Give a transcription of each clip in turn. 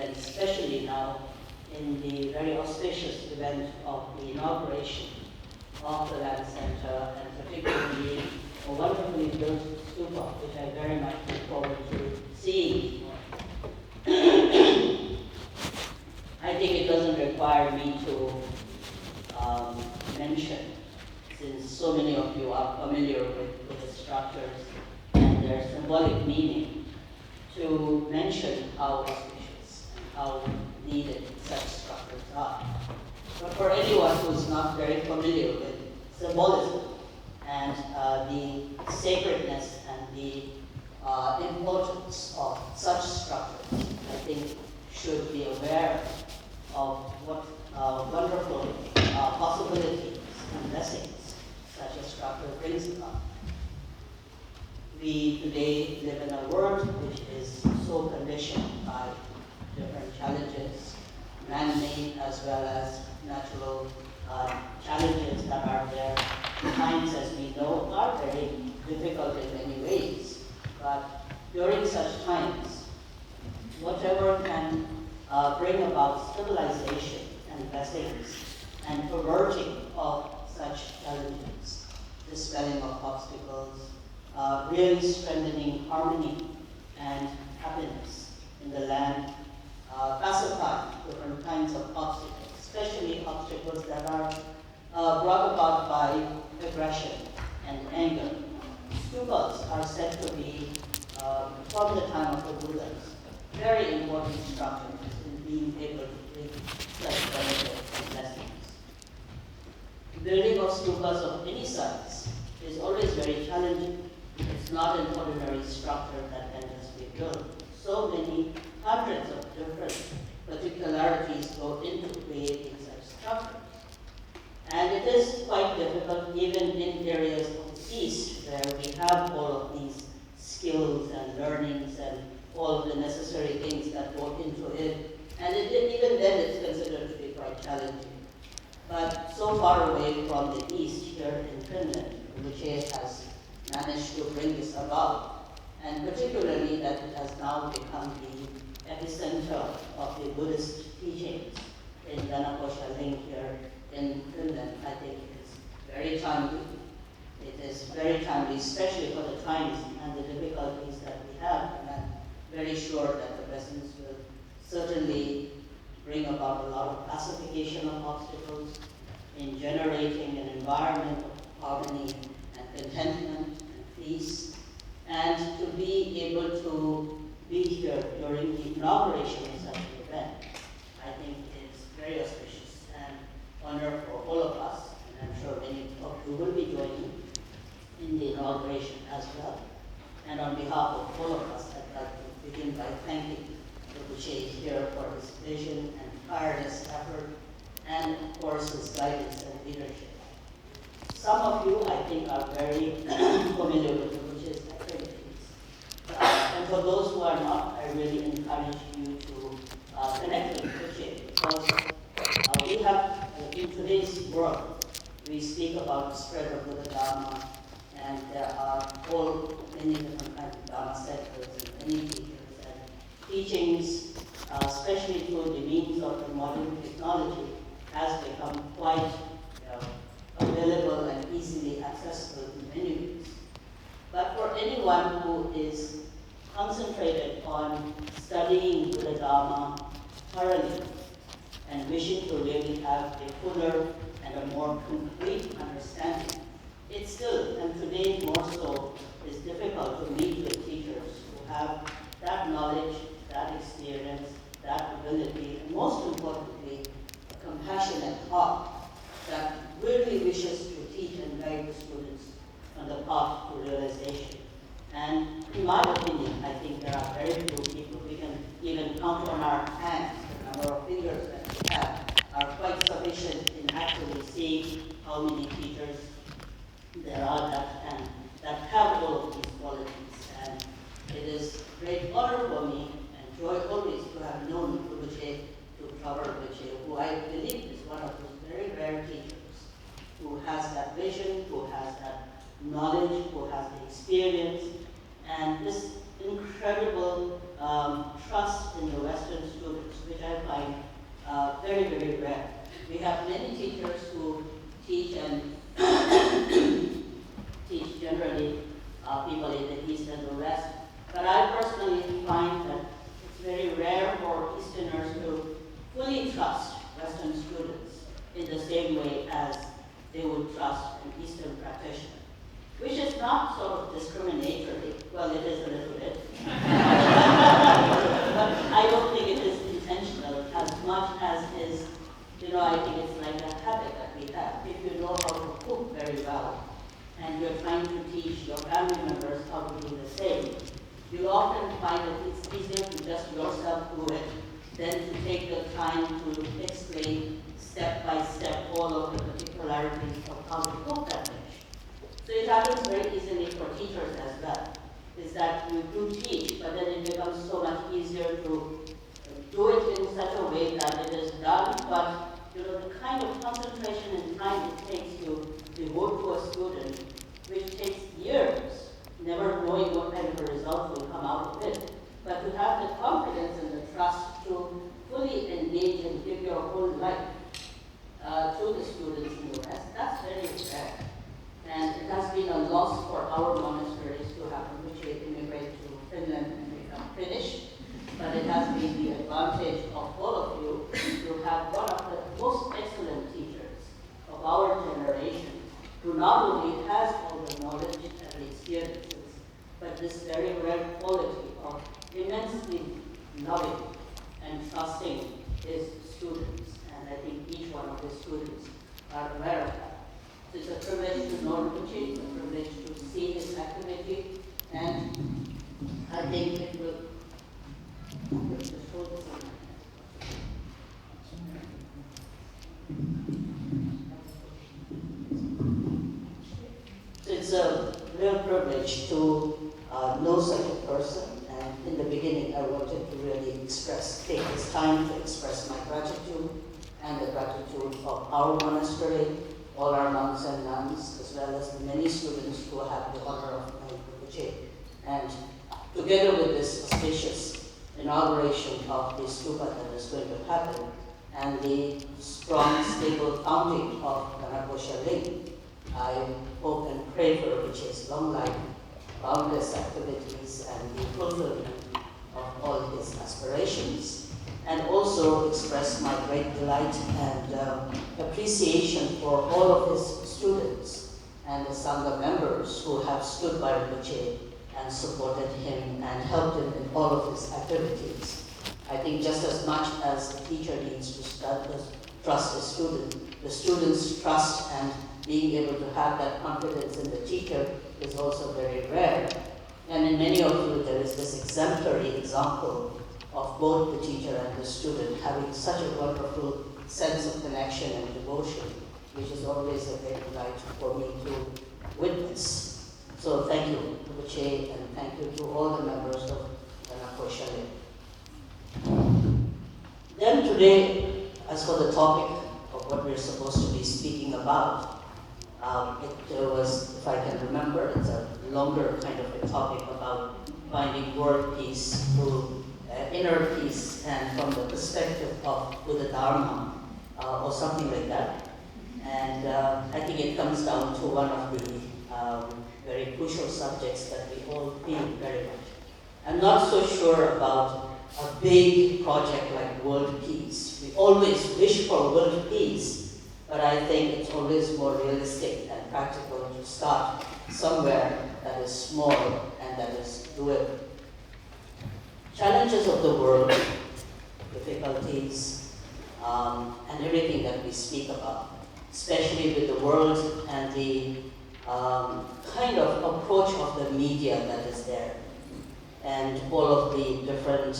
and especially now in the very auspicious event of the inauguration of the Land Center, and particularly a wonderfully built stupa, which I very much look forward to seeing. I think it doesn't require me to mention, since so many of you are familiar with the structures and their symbolic meaning, to mention how auspicious and how needed such structures are. But for anyone who's not very familiar with symbolism and the sacredness and the importance of such structures, I think should be aware of what wonderful possibilities and blessings such a structure brings about. We today live in a world which is so conditioned by different challenges, man-made as well as natural challenges that are there. Times, as we know, are very difficult in many ways. But during such times, whatever can bring about stabilization and blessings and averting of such challenges, dispelling of obstacles, really strengthening harmony and happiness in the land, pacifying different kinds of obstacles, especially obstacles that are brought about by aggression and anger. Stupas are said to be, from the time of the Buddhas, very important structures in being able to bring such benefits and blessings. Building of stupas of any size is always very challenging. It's not an ordinary structure that can just be built. So many hundreds of different particularities go into creating such structures. And it is quite difficult even in areas of the East where we have all of these skills and learnings and all of the necessary things that go into it. And even then it's considered to be quite challenging. But so far away from the East, here in Finland, which has managed to bring this about, and particularly that it has now become the epicenter of the Buddhist teachings in Danaposha Link here in Finland. I think it is very timely. It is very timely, especially for the times and the difficulties that we have, and I'm very sure that the blessings will certainly bring about a lot of pacification of obstacles in generating an environment of harmony and contentment and peace, and to be able to be here during the inauguration of such an event. I think it's very auspicious and honor for all of us, and I'm sure many of you will be joining in the inauguration as well. And on behalf of all of us, I'd like to begin by thanking the Buche here for his vision and tireless effort, and of course his guidance and leadership. Some of you, I think, are very familiar with the Buche's activities. And for those who are not, I really encourage you to connect with Buche, because we have, in today's world, we speak about the spread of Buddha Dharma, and there are many different kinds of Dharma sectors and many teachers and teachings, especially through the means of the modern technology, has become quite available and easily accessible in many ways. But for anyone who is concentrated on studying Buddha Dharma thoroughly and wishing to really have a fuller and a more complete understanding, it still, and today more so, is difficult to meet with teachers who have that knowledge, that experience, that ability, and most importantly, a compassionate heart that really wishes to teach and guide the students on the path to realization. And in my opinion, I think there are very few people. We can even count on our hands the number of fingers that we have are quite sufficient in actually seeing how many teachers there are that have all of these qualities. And it is great honor for me and joy always to have known Buche, to cover Buche, who I believe is one of those very rare teachers who has that vision, who has that knowledge, who has the experience, and this incredible trust in the Western students teach and teach generally people in the East and the West. But I personally find that it's very rare for Easterners to fully trust Western students in the same way as they would trust an Eastern practitioner, which is not sort of discriminatory. Well, it is a little bit. But I don't think it is intentional as much as is, I think it's like a habit that we have. If you know how to cook very well, and you're trying to teach your family members how to do the same, you'll often find that it's easier to just yourself do it than to take the time to explain step by step all of the particularities of how to cook that dish. So it happens very easily for teachers as well, is that you do teach, but then it becomes so much easier to do it in such a way that it is done, but the kind of concentration and time it takes to devote to a student, which takes years, never knowing what kind of a result will come out of it, but to have the confidence and the trust to fully engage and give your whole life to the students in the West, that's very rare. And it has been a loss for our monasteries to have Rinpoche immigrate to Finland and become Finnish, but it has been the advantage of all of you to have one of the most excellent teachers of our generation, who not only has all the knowledge and the experiences, but this very rare quality of immensely loving and trusting his students. And I think each one of the students are aware of that. So it's a privilege to know Rinpoche, it's a privilege to see his activity, and I think it will just hold this on. So it's a real privilege to know such a person, and in the beginning I wanted to really take this time to express my gratitude and the gratitude of our monastery, all our monks and nuns, as well as the many students who have the honor of knowing Rinpoche. And together with this auspicious inauguration of the stupa that is going to happen, and the strong, stable founding of Ganaposha Ling, I hope and pray for Rinpoche's long life, boundless activities, and the fulfillment of all his aspirations, and also express my great delight and appreciation for all of his students and the Sangha members who have stood by Rinpoche and supported him and helped him in all of his activities. I think just as much as the teacher needs to trust the student, the student's trust and being able to have that confidence in the teacher is also very rare. And in many of you, there is this exemplary example of both the teacher and the student having such a wonderful sense of connection and devotion, which is always a great delight for me to witness. So thank you, Rinpoche, and thank you to all the members of Ganaposha Ling. Then today, as for the topic of what we're supposed to be speaking about, it was, if I can remember, it's a longer kind of a topic about finding world peace through inner peace and from the perspective of Buddha Dharma, or something like that. And I think it comes down to one of the very crucial subjects that we all feel very much. I'm not so sure about a big project like world peace. We always wish for world peace, but I think it's always more realistic and practical to start somewhere that is small and that is doable. Challenges of the world, difficulties, and everything that we speak about, especially with the world and the kind of approach of the media that is there, and all of the different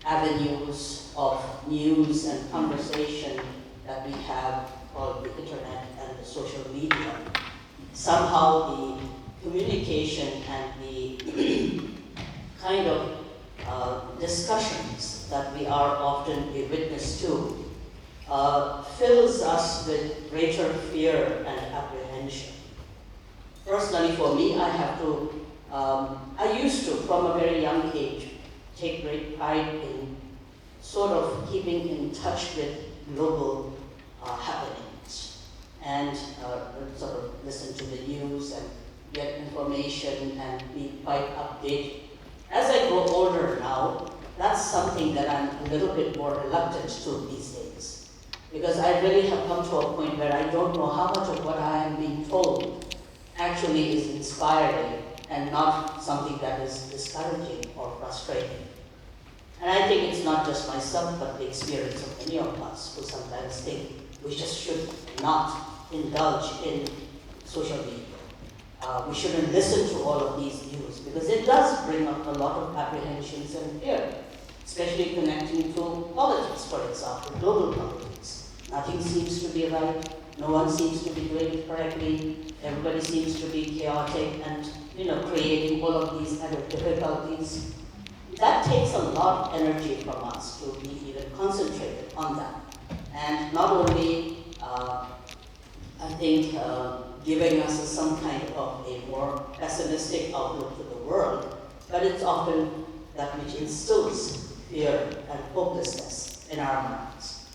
avenues of news and conversation that we have called the internet and the social media. Somehow the communication and the kind of discussions that we are often a witness to fills us with greater fear and apprehension. Personally, for me, I used to, from a very young age, take great pride in sort of keeping in touch with global happenings and sort of listen to the news and get information and be quite updated. As I grow older now, that's something that I'm a little bit more reluctant to these days, because I really have come to a point where I don't know how much of what I am being told actually is inspiring and not something that is discouraging or frustrating. And I think it's not just myself, but the experience of many of us who sometimes think we just should not indulge in social media. We shouldn't listen to all of these news, because it does bring up a lot of apprehensions and fear, especially connecting to politics, for example, global politics. Nothing seems to be right. No one seems to be doing it correctly. Everybody seems to be chaotic and, creating all of these kind of difficulties. That takes a lot of energy from us to be even concentrated on that. And not only, I think, giving us some kind of a more pessimistic outlook to the world, but it's often that which instills fear and hopelessness in our minds.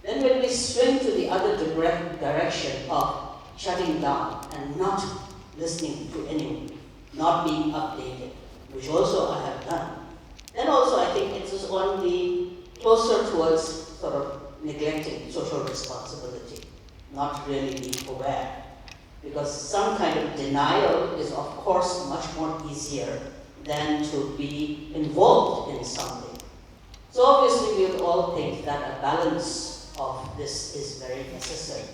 Then when we swing to the other direction of shutting down and not listening to anyone, not being updated, which also I have done, then also I think it is only closer towards sort of neglecting social responsibility, not really being aware. Because some kind of denial is of course much more easier than to be involved in something. So obviously we would all think that a balance of this is very necessary.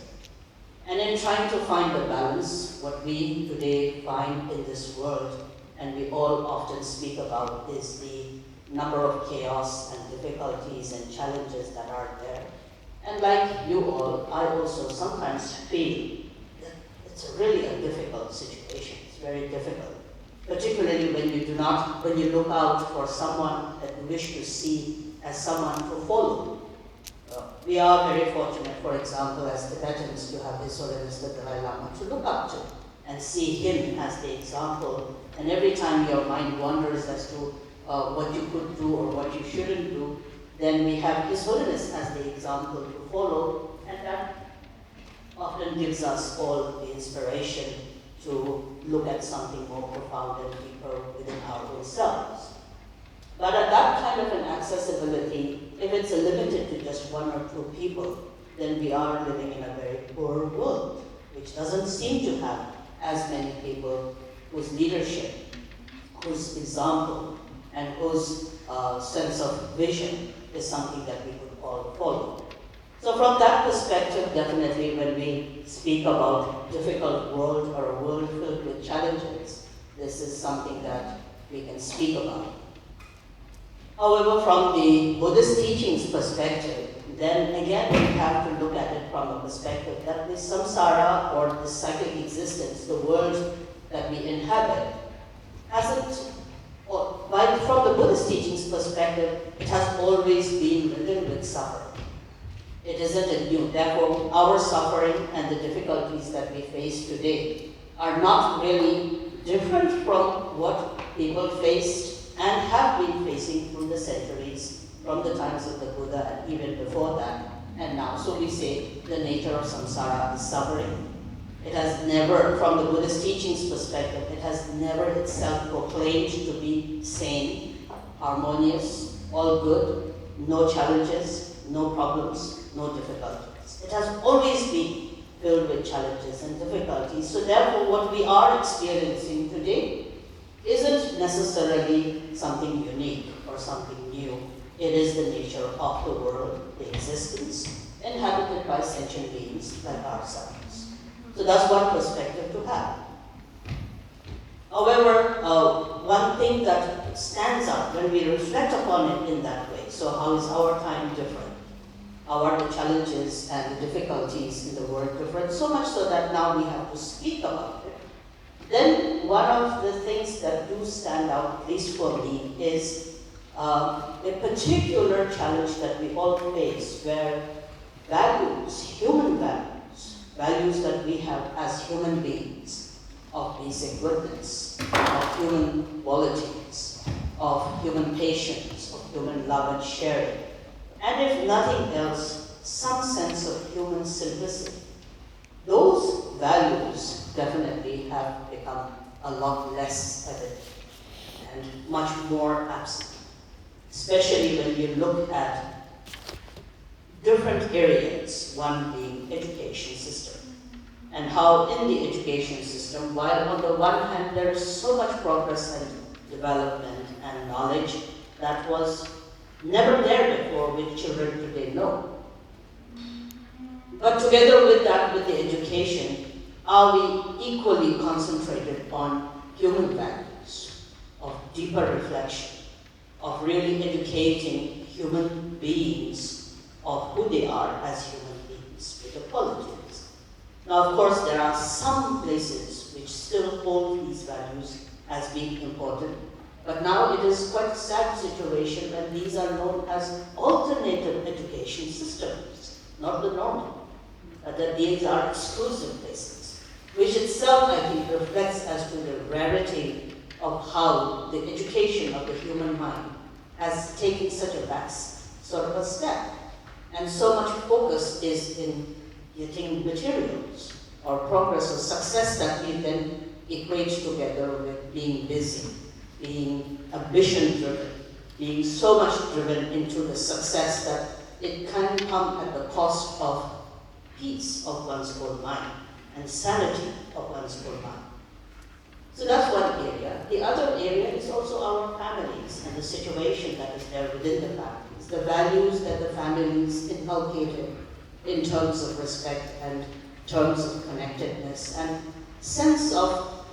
And in trying to find a balance, what we today find in this world, and we all often speak about, is the number of chaos and difficulties and challenges that are there. And like you all, I also sometimes feel that it's really a difficult situation. It's very difficult, particularly when you look out for someone that you wish to see as someone to follow. We are very fortunate, for example, as Tibetans, to have His Holiness the Dalai Lama to look up to and see him as the example. And every time your mind wanders as to what you could do or what you shouldn't do, then we have His Holiness as the example to follow, and that often gives us all the inspiration to look at something more profound and deeper within our own selves. But at that kind of an accessibility, if it's limited to just one or two people, then we are living in a very poor world, which doesn't seem to have as many people whose leadership, whose example, and whose sense of vision is something that we could all follow. So from that perspective, definitely when we speak about difficult world or a world filled with challenges, this is something that we can speak about. However, from the Buddhist teachings perspective, then again we have to look at it from a perspective that this samsara, or this cyclic existence, the world that we inhabit, hasn't, from the Buddhist teachings perspective, it has always been ridden with suffering. It isn't new. Therefore, our suffering and the difficulties that we face today are not really different from what people faced and have been facing through the centuries, from the times of the Buddha and even before that, and now. So we say the nature of samsara is suffering. It has never, from the Buddhist teachings perspective, it has never itself proclaimed to be sane, harmonious, all good, no challenges, no problems, no difficulties. It has always been filled with challenges and difficulties. So therefore, what we are experiencing today isn't necessarily something unique or something new. It is the nature of the world, the existence, inhabited by sentient beings like ourselves. So that's one perspective to have. However, one thing that stands out when we reflect upon it in that way, so how is our time different? How are the challenges and the difficulties in the world different? So much so that now we have to speak about it. Then one of the things that do stand out, at least for me, is a particular challenge that we all face, where values, human values, values that we have as human beings, of basic goodness, of human qualities, of human patience, of human love and sharing, and if nothing else, some sense of human simplicity. Those values definitely have become a lot less evident and much more absent, especially when you look at different areas, one being education system, and how in the education system, while on the one hand there is so much progress and development and knowledge that was never there before, which children today know. But together with that, with the education, are we equally concentrated on human values, of deeper reflection, of really educating human beings of who they are as human beings with the qualities? Now, of course, there are some places which still hold these values as being important, but now it is quite a sad situation when these are known as alternative education systems, not the normal, but that these are exclusive places, which itself, I think, reflects as to the rarity of how the education of the human mind has taken such a vast sort of a step. And so much focus is in getting materials or progress or success that we then equate together with being busy, being ambition-driven, being so much driven into the success that it can come at the cost of peace of one's own mind and sanity of one's own mind. So that's one area. The other area is also our families and the situation that is there within the families, the values that the families inculcated in terms of respect and terms of connectedness and sense of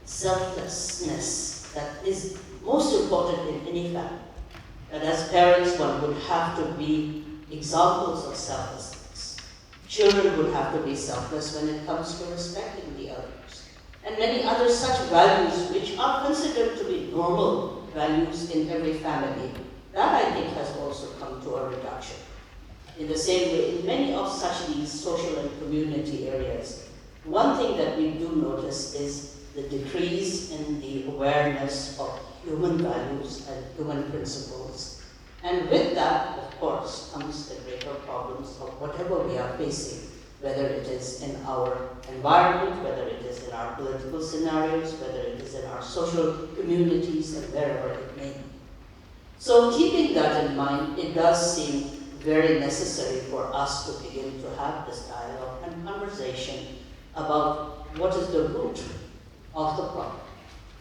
selflessness that is most important in any family. That as parents, one would have to be examples of selflessness. Children would have to be selfless when it comes to respecting the others. And many other such values which are considered to be normal values in every family, that I think has also come to a reduction. In the same way, in many of such these social and community areas, one thing that we do notice is the decrease in the awareness of human values and human principles. And with that, of course, comes the greater problems of whatever we are facing, whether it is in our environment, whether it is in our political scenarios, whether it is in our social communities, and wherever it may be. So keeping that in mind, it does seem very necessary for us to begin to have this dialogue and conversation about what is the root of the problem,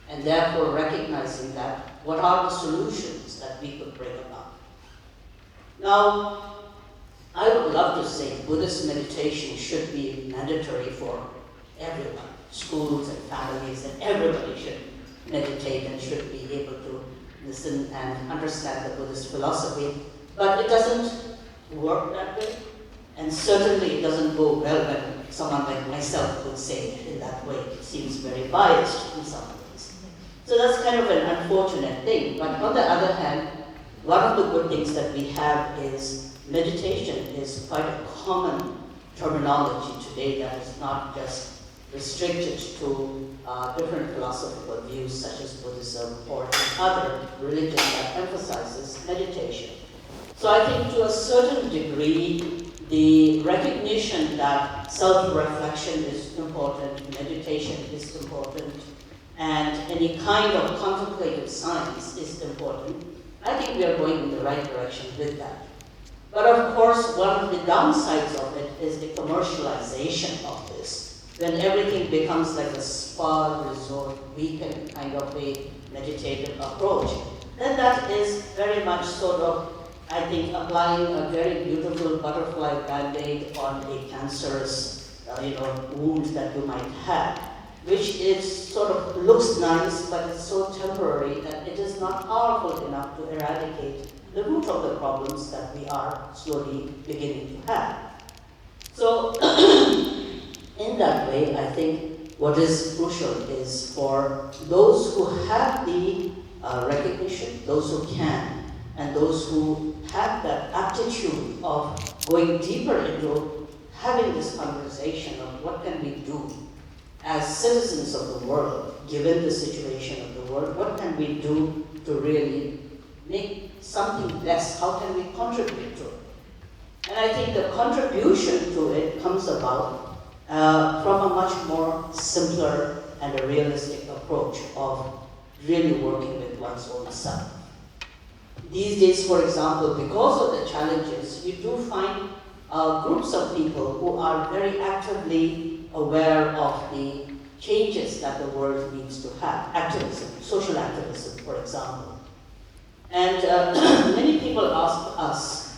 and therefore recognizing that what are the solutions that we could bring about. Now, I would love to say Buddhist meditation should be mandatory for everyone, schools and families, and everybody should meditate and should be able to listen and understand the Buddhist philosophy, but it doesn't work that way, and certainly it doesn't go well when someone like myself would say it in that way. It seems very biased in some ways. So that's kind of an unfortunate thing, but on the other hand, one of the good things that we have is meditation is quite a common terminology today that is not just restricted to different philosophical views such as Buddhism or other religions that emphasizes meditation. So I think to a certain degree, the recognition that self-reflection is important, meditation is important, and any kind of contemplative science is important, I think we are going in the right direction with that. But of course, one of the downsides of it is the commercialization of this. When everything becomes like a spa resort, weekend kind of a meditative approach, then that is very much sort of, I think, applying a very beautiful butterfly band-aid on a cancerous wound that you might have, which is sort of looks nice, but it's so temporary that it is not powerful enough to eradicate the root of the problems that we are slowly beginning to have. So, in that way, I think what is crucial is for those who have the recognition, those who can, and those who have that aptitude of going deeper into having this conversation of what can we do as citizens of the world, given the situation of the world, what can we do to really make something less? How can we contribute to it? And I think the contribution to it comes about from a much more simpler and a realistic approach of really working with one's own self. These days, for example, because of the challenges, you do find groups of people who are very actively aware of the changes that the world needs to have. Activism, social activism, for example. And many people ask us,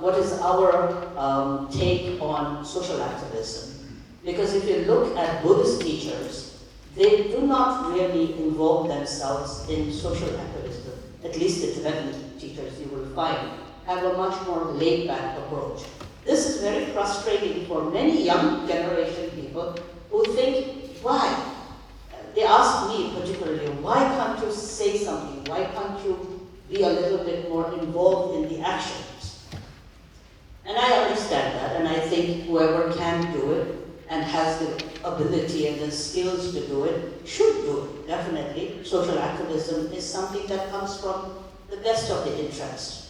what is our take on social activism? Because if you look at Buddhist teachers, they do not really involve themselves in social activism. At least the Tibetan teachers you will find have a much more laid-back approach. This is very frustrating for many young generation people who think, why? They ask me particularly, why can't you say something? Why can't you be a little bit more involved in the actions? And I understand that, and I think whoever can do it and has the ability and the skills to do it should do it, definitely. Social activism is something that comes from the best of the interest.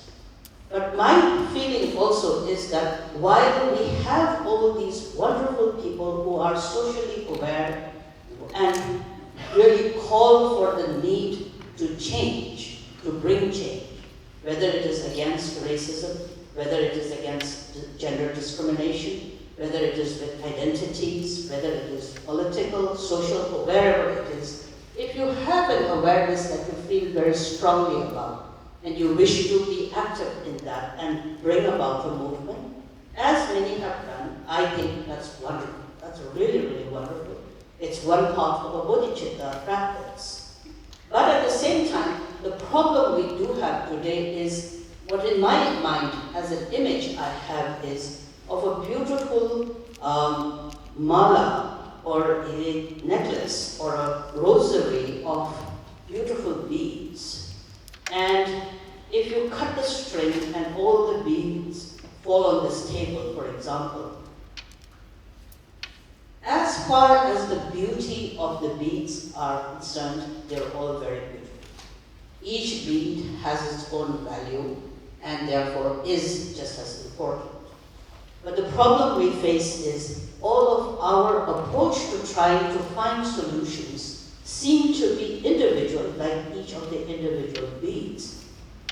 But my feeling also is that while we have all these wonderful people who are socially aware and really call for the need to change, to bring change, whether it is against racism, whether it is against gender discrimination, whether it is with identities, whether it is political, social, or wherever it is, if you have an awareness that you feel very strongly about, and you wish to be active in that and bring about a movement, as many have done, I think that's wonderful. That's really, really wonderful. It's one part of a bodhicitta practice. But at the same time, the problem we do have today is, what in my mind as an image I have is of a beautiful mala or a necklace or a rosary of beautiful beads. And if you cut the string and all the beads fall on this table, for example, as far as the beauty of the beads are concerned, they're all very beautiful. Each bead has its own value and therefore is just as important. But the problem we face is all of our approach to trying to find solutions seem to be individual, like each of the individual beads.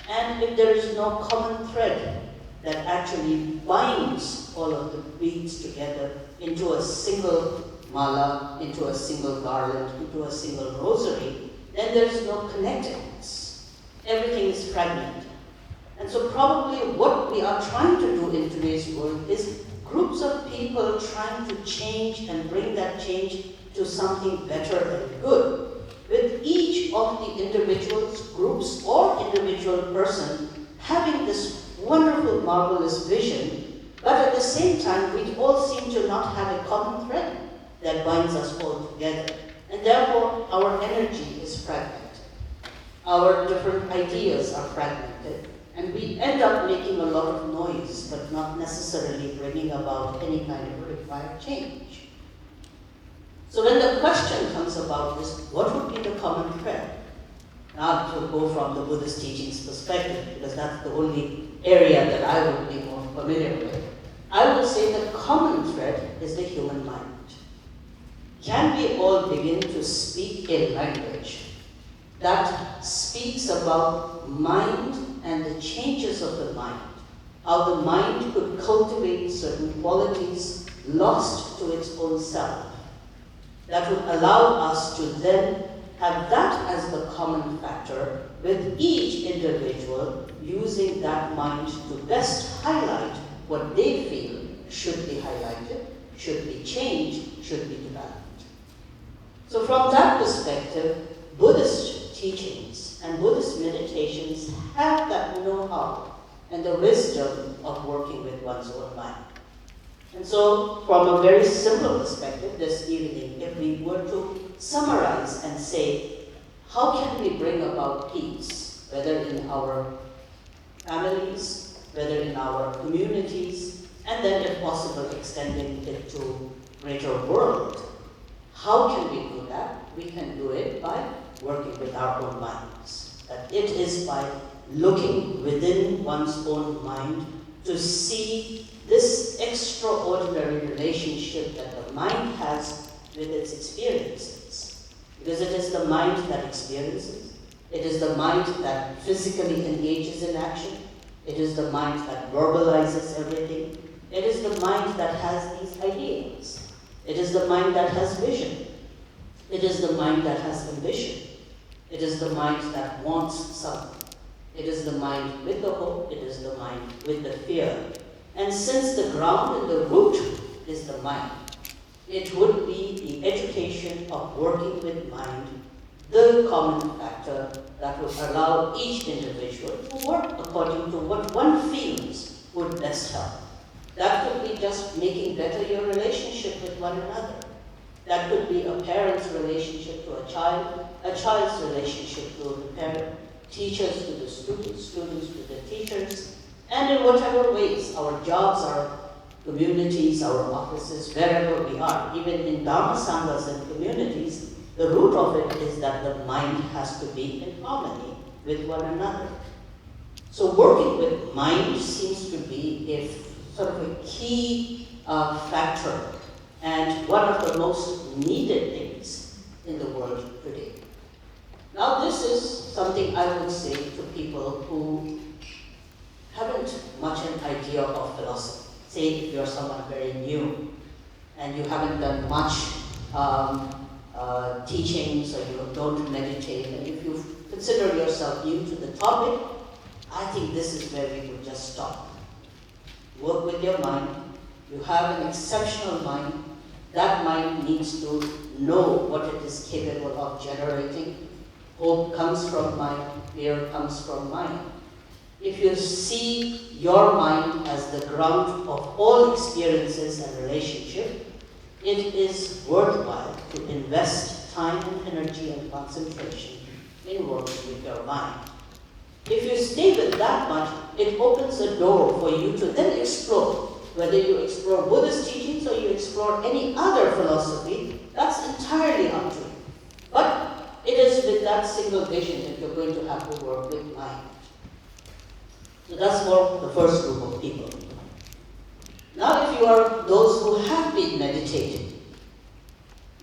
And if there is no common thread that actually binds all of the beads together into a single mala, into a single garland, into a single rosary, then there is no connectedness. Everything is fragmented. And so probably what we are trying to do in today's world is groups of people trying to change and bring that change to something better and good, with each of the individuals, groups, or individual person having this wonderful, marvelous vision, but at the same time, we all seem to not have a common thread that binds us all together. And therefore, our energy is fragmented. Our different ideas are fragmented. And we end up making a lot of noise, but not necessarily bringing about any kind of required change. So when the question comes about is, what would be the common thread? Now to go from the Buddhist teachings perspective, because that's the only area that I would be more familiar with, I would say the common thread is the human mind. Can we all begin to speak a language that speaks about mind and the changes of the mind, how the mind could cultivate certain qualities lost to its own self, that would allow us to then have that as the common factor, with each individual using that mind to best highlight what they feel should be highlighted, should be changed, should be developed. So from that perspective, Buddhist teachings and Buddhist meditations have that know-how and the wisdom of working with one's own mind. And so, from a very simple perspective this evening, if we were to summarize and say, how can we bring about peace, whether in our families, whether in our communities, and then if possible extending it to greater world, how can we do that? We can do it by working with our own minds. That it is by looking within one's own mind to see this extraordinary relationship that the mind has with its experiences. Because it is the mind that experiences, it is the mind that physically engages in action, it is the mind that verbalizes everything, it is the mind that has these ideals, it is the mind that has vision, it is the mind that has ambition, it is the mind that wants something. It is the mind with the hope, it is the mind with the fear. And since the ground and the root is the mind, it would be the education of working with mind, the common factor that would allow each individual to work according to what one feels would best help. That could be just making better your relationship with one another. That could be a parent's relationship to a child's relationship to the parent, teachers to the students, students to the teachers, and in whatever ways, our jobs, our communities, our offices, wherever we are, even in Dharma Sanghas and communities, the root of it is that the mind has to be in harmony with one another. So working with mind seems to be a sort of a key factor and one of the most needed things in the world today. Now this is something I would say to people who haven't much an idea of philosophy. Say if you're someone very new and you haven't done much teachings or you don't meditate, and if you consider yourself new to the topic, I think this is where we would just stop. Work with your mind. You have an exceptional mind. That mind needs to know what it is capable of generating. Hope comes from mind, fear comes from mind. If you see your mind as the ground of all experiences and relationship, it is worthwhile to invest time and energy and concentration in working with your mind. If you stay with that much, it opens a door for you to then explore. Whether you explore Buddhist teachings or you explore any other philosophy, that's entirely up to you. But it is with that single vision that you're going to have to work with mind. So that's for the first group of people. Now if you are those who have been meditating,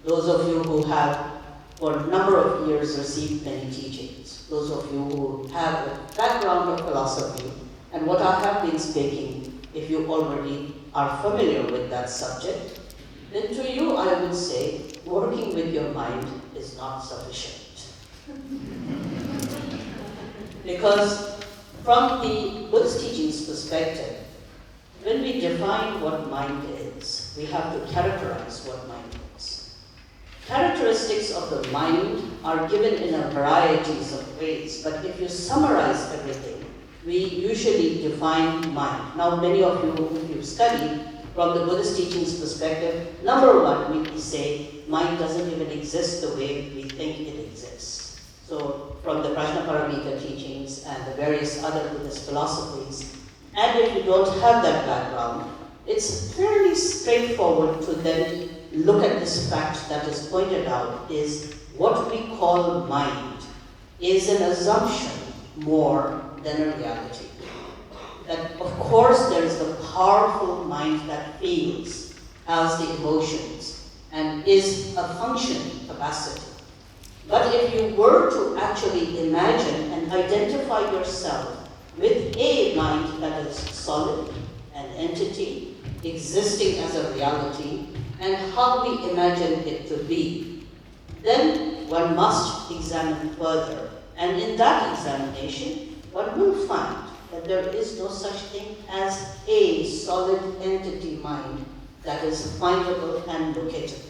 those of you who have for a number of years received many teachings, those of you who have a background of philosophy, and what I have been speaking, if you already are familiar with that subject, then to you I would say, working with your mind is not sufficient. Because from the Buddhist teachings perspective, when we define what mind is, we have to characterize what mind is. Characteristics of the mind are given in a varieties of ways, but if you summarize everything, we usually define mind. Now, many of you, if you study from the Buddhist teachings perspective, number one, we say mind doesn't even exist the way we think it exists. So, from the Prajnaparamita teachings and the various other Buddhist philosophies, and if you don't have that background, it's fairly straightforward to then look at this fact that is pointed out is what we call mind is an assumption more than a reality. That of course there is a powerful mind that feels, has the emotions, and is a functioning capacity. But if you were to actually imagine and identify yourself with a mind that is solid, an entity, existing as a reality, and how we imagine it to be, then one must examine further. And in that examination, one will find that there is no such thing as a solid entity mind that is findable and locatable.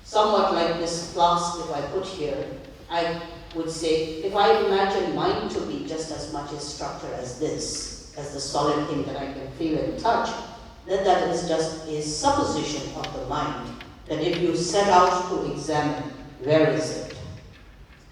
Somewhat like this flask, if I put here, I would say, if I imagine mind to be just as much a structure as this, as the solid thing that I can feel and touch, then that is just a supposition of the mind, that if you set out to examine, where is it?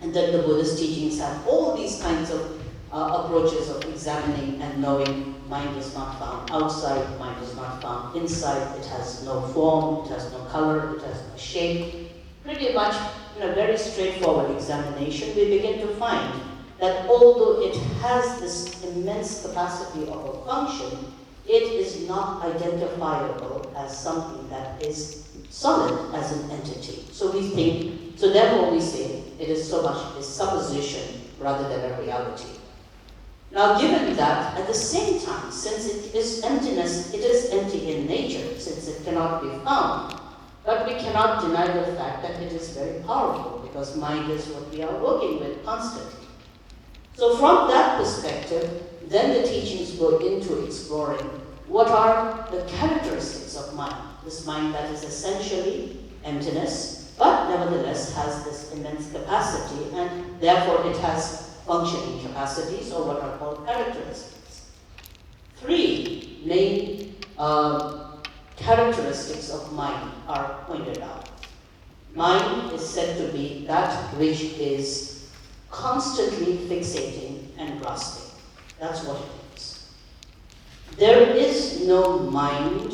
And then the Buddhist teachings have all these kinds of approaches of examining and knowing. Mind is not found outside, mind is not found inside, it has no form, it has no color, it has no shape. Pretty much in a very straightforward examination, we begin to find that although it has this immense capacity of a function, it is not identifiable as something that is solid as an entity. So therefore we say it is so much a supposition rather than a reality. Now, given that, at the same time, since it is emptiness, it is empty in nature, since it cannot be found. But we cannot deny the fact that it is very powerful, because mind is what we are working with constantly. So from that perspective, then the teachings go into exploring what are the characteristics of mind. This mind that is essentially emptiness, but nevertheless has this immense capacity, and therefore it has functioning capacities, or what are called characteristics. 3 main characteristics of mind are pointed out. Mind is said to be that which is constantly fixating and grasping. That's what it is. There is no mind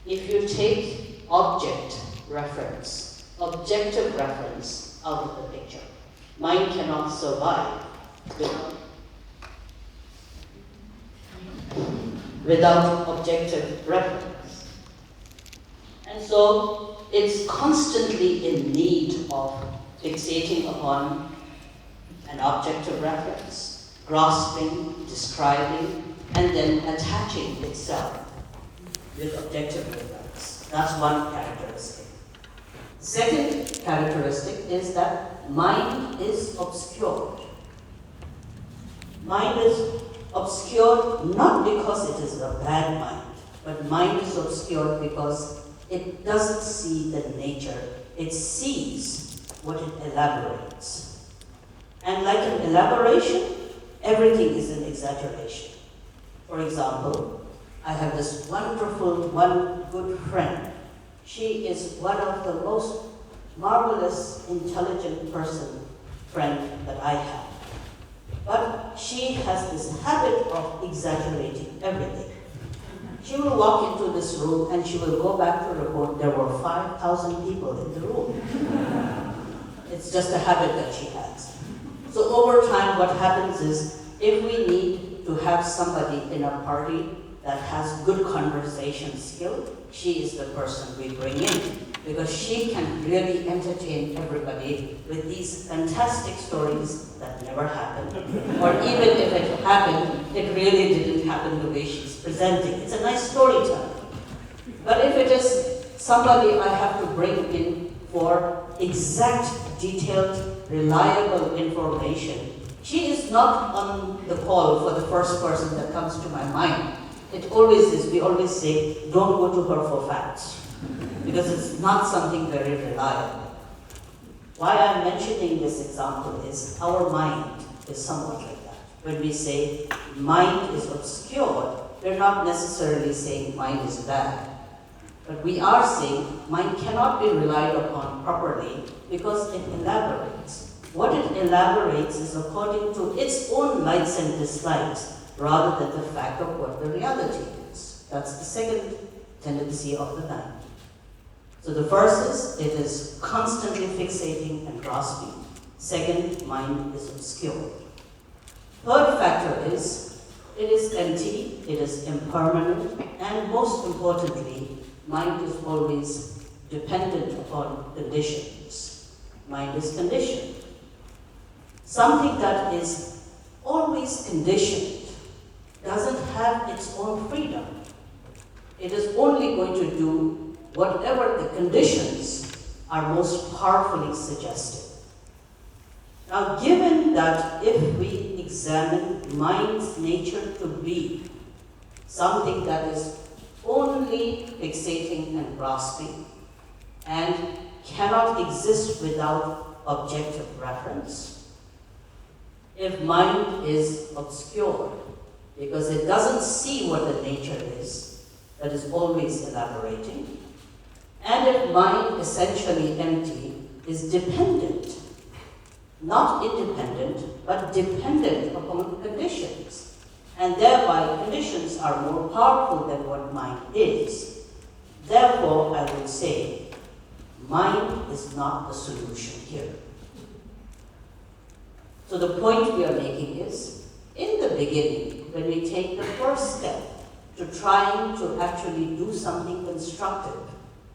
if you take objective reference out of the picture. Mind cannot survive without objective reference. And so it's constantly in need of fixating upon an objective reference, grasping, describing, and then attaching itself with objective reference. That's one characteristic. Second characteristic is that mind is obscured. Mind is obscured not because it is a bad mind, but mind is obscured because it doesn't see the nature. It sees what it elaborates. And like an elaboration, everything is an exaggeration. For example, I have this wonderful, one good friend. She is one of the most marvelous, intelligent friend that I have. But she has this habit of exaggerating everything. She will walk into this room and she will go back to report there were 5,000 people in the room. It's just a habit that she has. So over time, what happens is, if we need to have somebody in a party that has good conversation skill, she is the person we bring in, because she can really entertain everybody with these fantastic stories that never happened. Or even if it happened, it really didn't happen the way she's presenting. It's a nice storyteller. But if it is somebody I have to bring in for exact, detailed, reliable information, she is not on the call for the first person that comes to my mind. It always is, we always say, don't go to her for facts, because it's not something very reliable. Why I'm mentioning this example is our mind is somewhat like that. When we say mind is obscured, we're not necessarily saying mind is bad. But we are saying mind cannot be relied upon properly because it elaborates. What it elaborates is according to its own likes and dislikes, rather than the fact of what the reality is. That's the second tendency of the mind. So the first is, it is constantly fixating and grasping. Second, mind is obscured. Third factor is, it is empty, it is impermanent, and most importantly, mind is always dependent upon conditions. Mind is conditioned. Something that is always conditioned doesn't have its own freedom. It is only going to do whatever the conditions are most powerfully suggested. Now, given that if we examine mind's nature to be something that is only fixating and grasping and cannot exist without objective reference, if mind is obscured, because it doesn't see what the nature is, that is always elaborating. And if mind, essentially empty, is dependent, not independent, but dependent upon conditions, and thereby conditions are more powerful than what mind is. Therefore, I would say, mind is not the solution here. So the point we are making is, in the beginning, when we take the first step to trying to actually do something constructive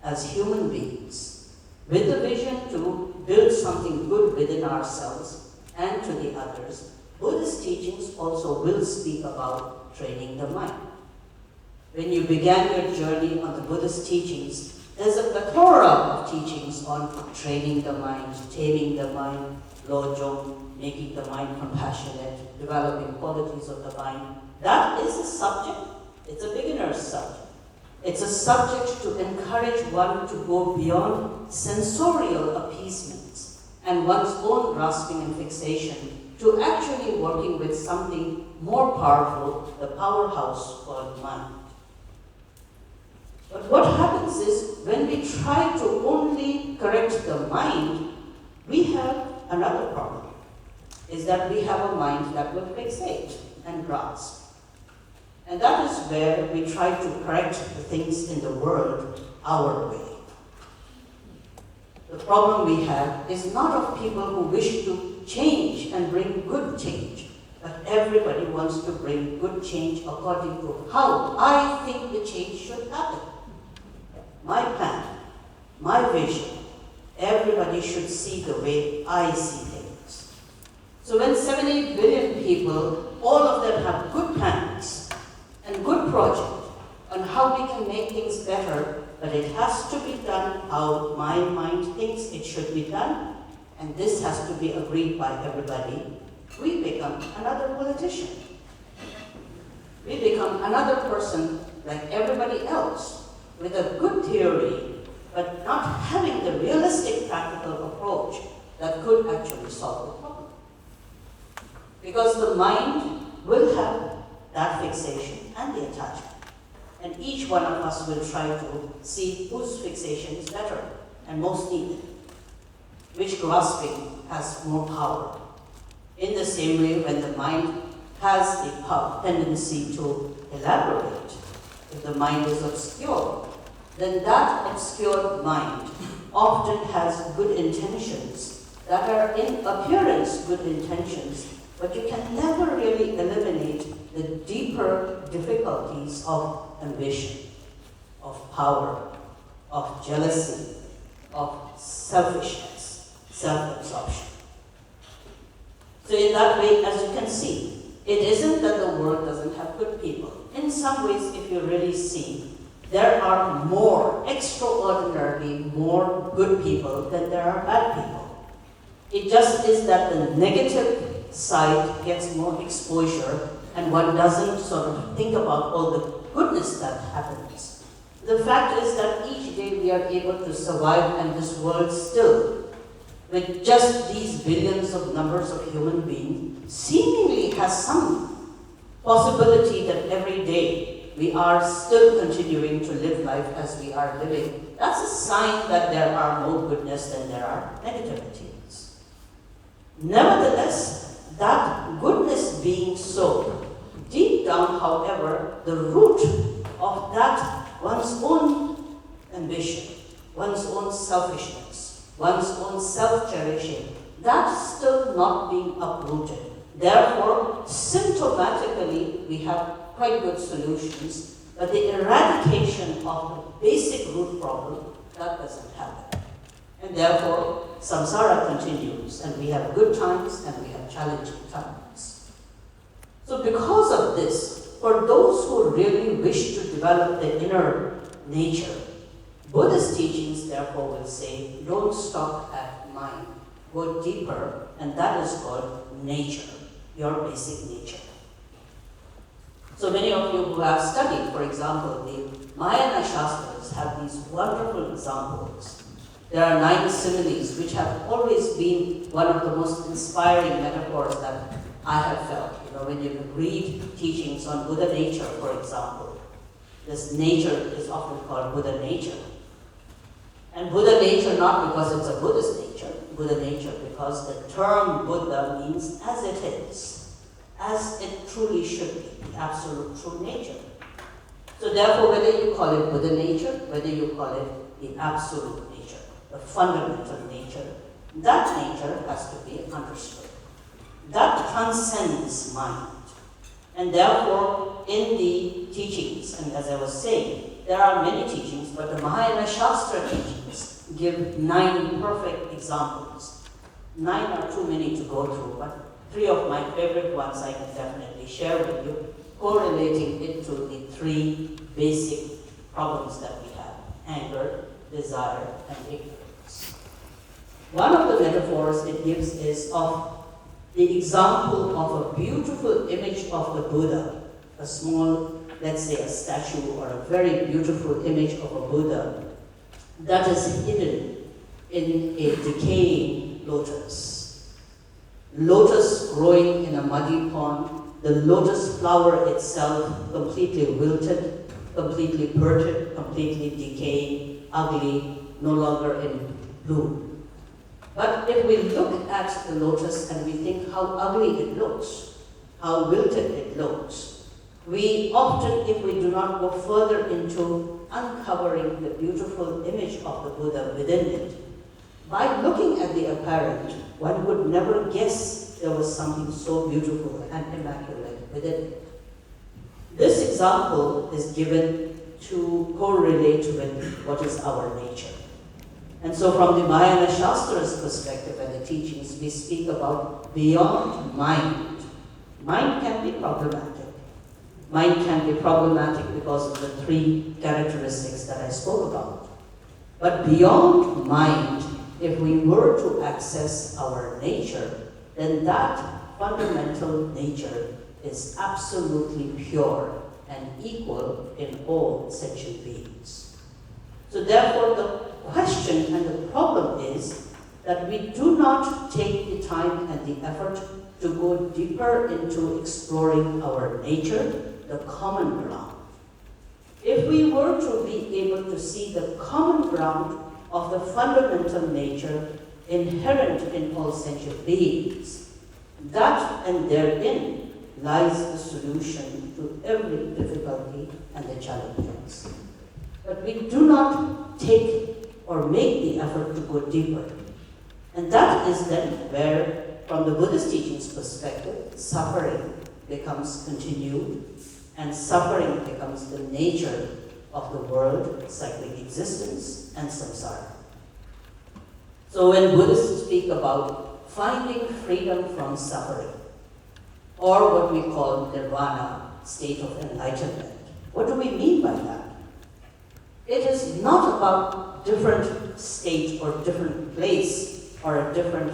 as human beings, with the vision to build something good within ourselves and to the others, Buddhist teachings also will speak about training the mind. When you began your journey on the Buddhist teachings, there's a plethora of teachings on training the mind, taming the mind, lojong, making the mind compassionate, developing qualities of the mind. That is a subject. It's a beginner's subject. It's a subject to encourage one to go beyond sensorial appeasements and one's own grasping and fixation to actually working with something more powerful, the powerhouse called mind. But what happens is, when we try to only correct the mind, we have another problem, is that we have a mind that will fixate and grasp. And that is where we try to correct the things in the world our way. The problem we have is not of people who wish to change and bring good change, but everybody wants to bring good change according to how I think the change should happen. My plan, my vision, everybody should see the way I see things. So when 78 billion people, all of them have good plans and good project on how we can make things better, but it has to be done how my mind thinks it should be done, and this has to be agreed by everybody, we become another politician. We become another person like everybody else, with a good theory, but not having the realistic practical approach that could actually solve the problem. Because the mind will have that fixation and the attachment. And each one of us will try to see whose fixation is better and most needed, which grasping has more power. In the same way, when the mind has the tendency to elaborate, if the mind is obscure, then that obscured mind often has good intentions that are in appearance good intentions, but you can never really eliminate the deeper difficulties of ambition, of power, of jealousy, of selfishness, self-absorption. So in that way, as you can see, it isn't that the world doesn't have good people. In some ways, if you really see, there are more, extraordinarily more good people than there are bad people. It just is that the negative side gets more exposure and one doesn't sort of think about all the goodness that happens. The fact is that each day we are able to survive in this world still, with just these billions of numbers of human beings, seemingly has some possibility that every day we are still continuing to live life as we are living. That's a sign that there are more goodness than there are negativities. Nevertheless, that goodness being so, deep down, however, the root of that one's own ambition, one's own selfishness, one's own self-cherishing, that's still not being uprooted. Therefore, symptomatically, we have quite good solutions, but the eradication of the basic root problem, that doesn't happen. And therefore, samsara continues, and we have good times and we have challenging times. So because of this, for those who really wish to develop the inner nature, Buddhist teachings therefore will say, don't stop at mind, go deeper, and that is called nature, your basic nature. So many of you who have studied, for example, the Mahayana Shastras have these wonderful examples. There are 9 similes which have always been one of the most inspiring metaphors that I have felt. When you read teachings on Buddha nature, for example, this nature is often called Buddha nature. And Buddha nature not because it's a Buddhist nature, Buddha nature because the term Buddha means as it is, as it truly should be, the absolute true nature. So therefore, whether you call it Buddha nature, whether you call it the absolute nature, the fundamental nature, that nature has to be understood. That transcends mind. And therefore, in the teachings as I was saying, there are many teachings, but the Mahayana Shastra teachings give 9 perfect examples. 9 are too many to go through, but 3 of my favorite ones I can definitely share with you, correlating it to the 3 basic problems that we have: anger, desire, and ignorance. One of the metaphors it gives is of the example of a beautiful image of the Buddha, a small, let's say a statue or a very beautiful image of a Buddha that is hidden in a decaying lotus. Lotus growing in a muddy pond, the lotus flower itself completely wilted, completely burnt, completely decaying, ugly, no longer in bloom. But if we look at the lotus and we think how ugly it looks, how wilted it looks, we often, if we do not go further into uncovering the beautiful image of the Buddha within it, by looking at the apparent, one would never guess there was something so beautiful and immaculate within it. This example is given to correlate with what is our nature. And so from the Mahayana Shastra's perspective and the teachings, we speak about beyond mind. Mind can be problematic. Mind can be problematic because of the 3 characteristics that I spoke about. But beyond mind, if we were to access our nature, then that fundamental nature is absolutely pure and equal in all sentient beings. So therefore, the question and the problem is that we do not take the time and the effort to go deeper into exploring our nature, the common ground. If we were to be able to see the common ground of the fundamental nature inherent in all sentient beings, that and therein lies the solution to every difficulty and the challenges. But we do not take or make the effort to go deeper. And that is then where, from the Buddhist teachings perspective, suffering becomes continued, and suffering becomes the nature of the world, cyclic existence, and samsara. So when Buddhists speak about finding freedom from suffering, or what we call nirvana, state of enlightenment, what do we mean by that? It is not about different state or different place or a different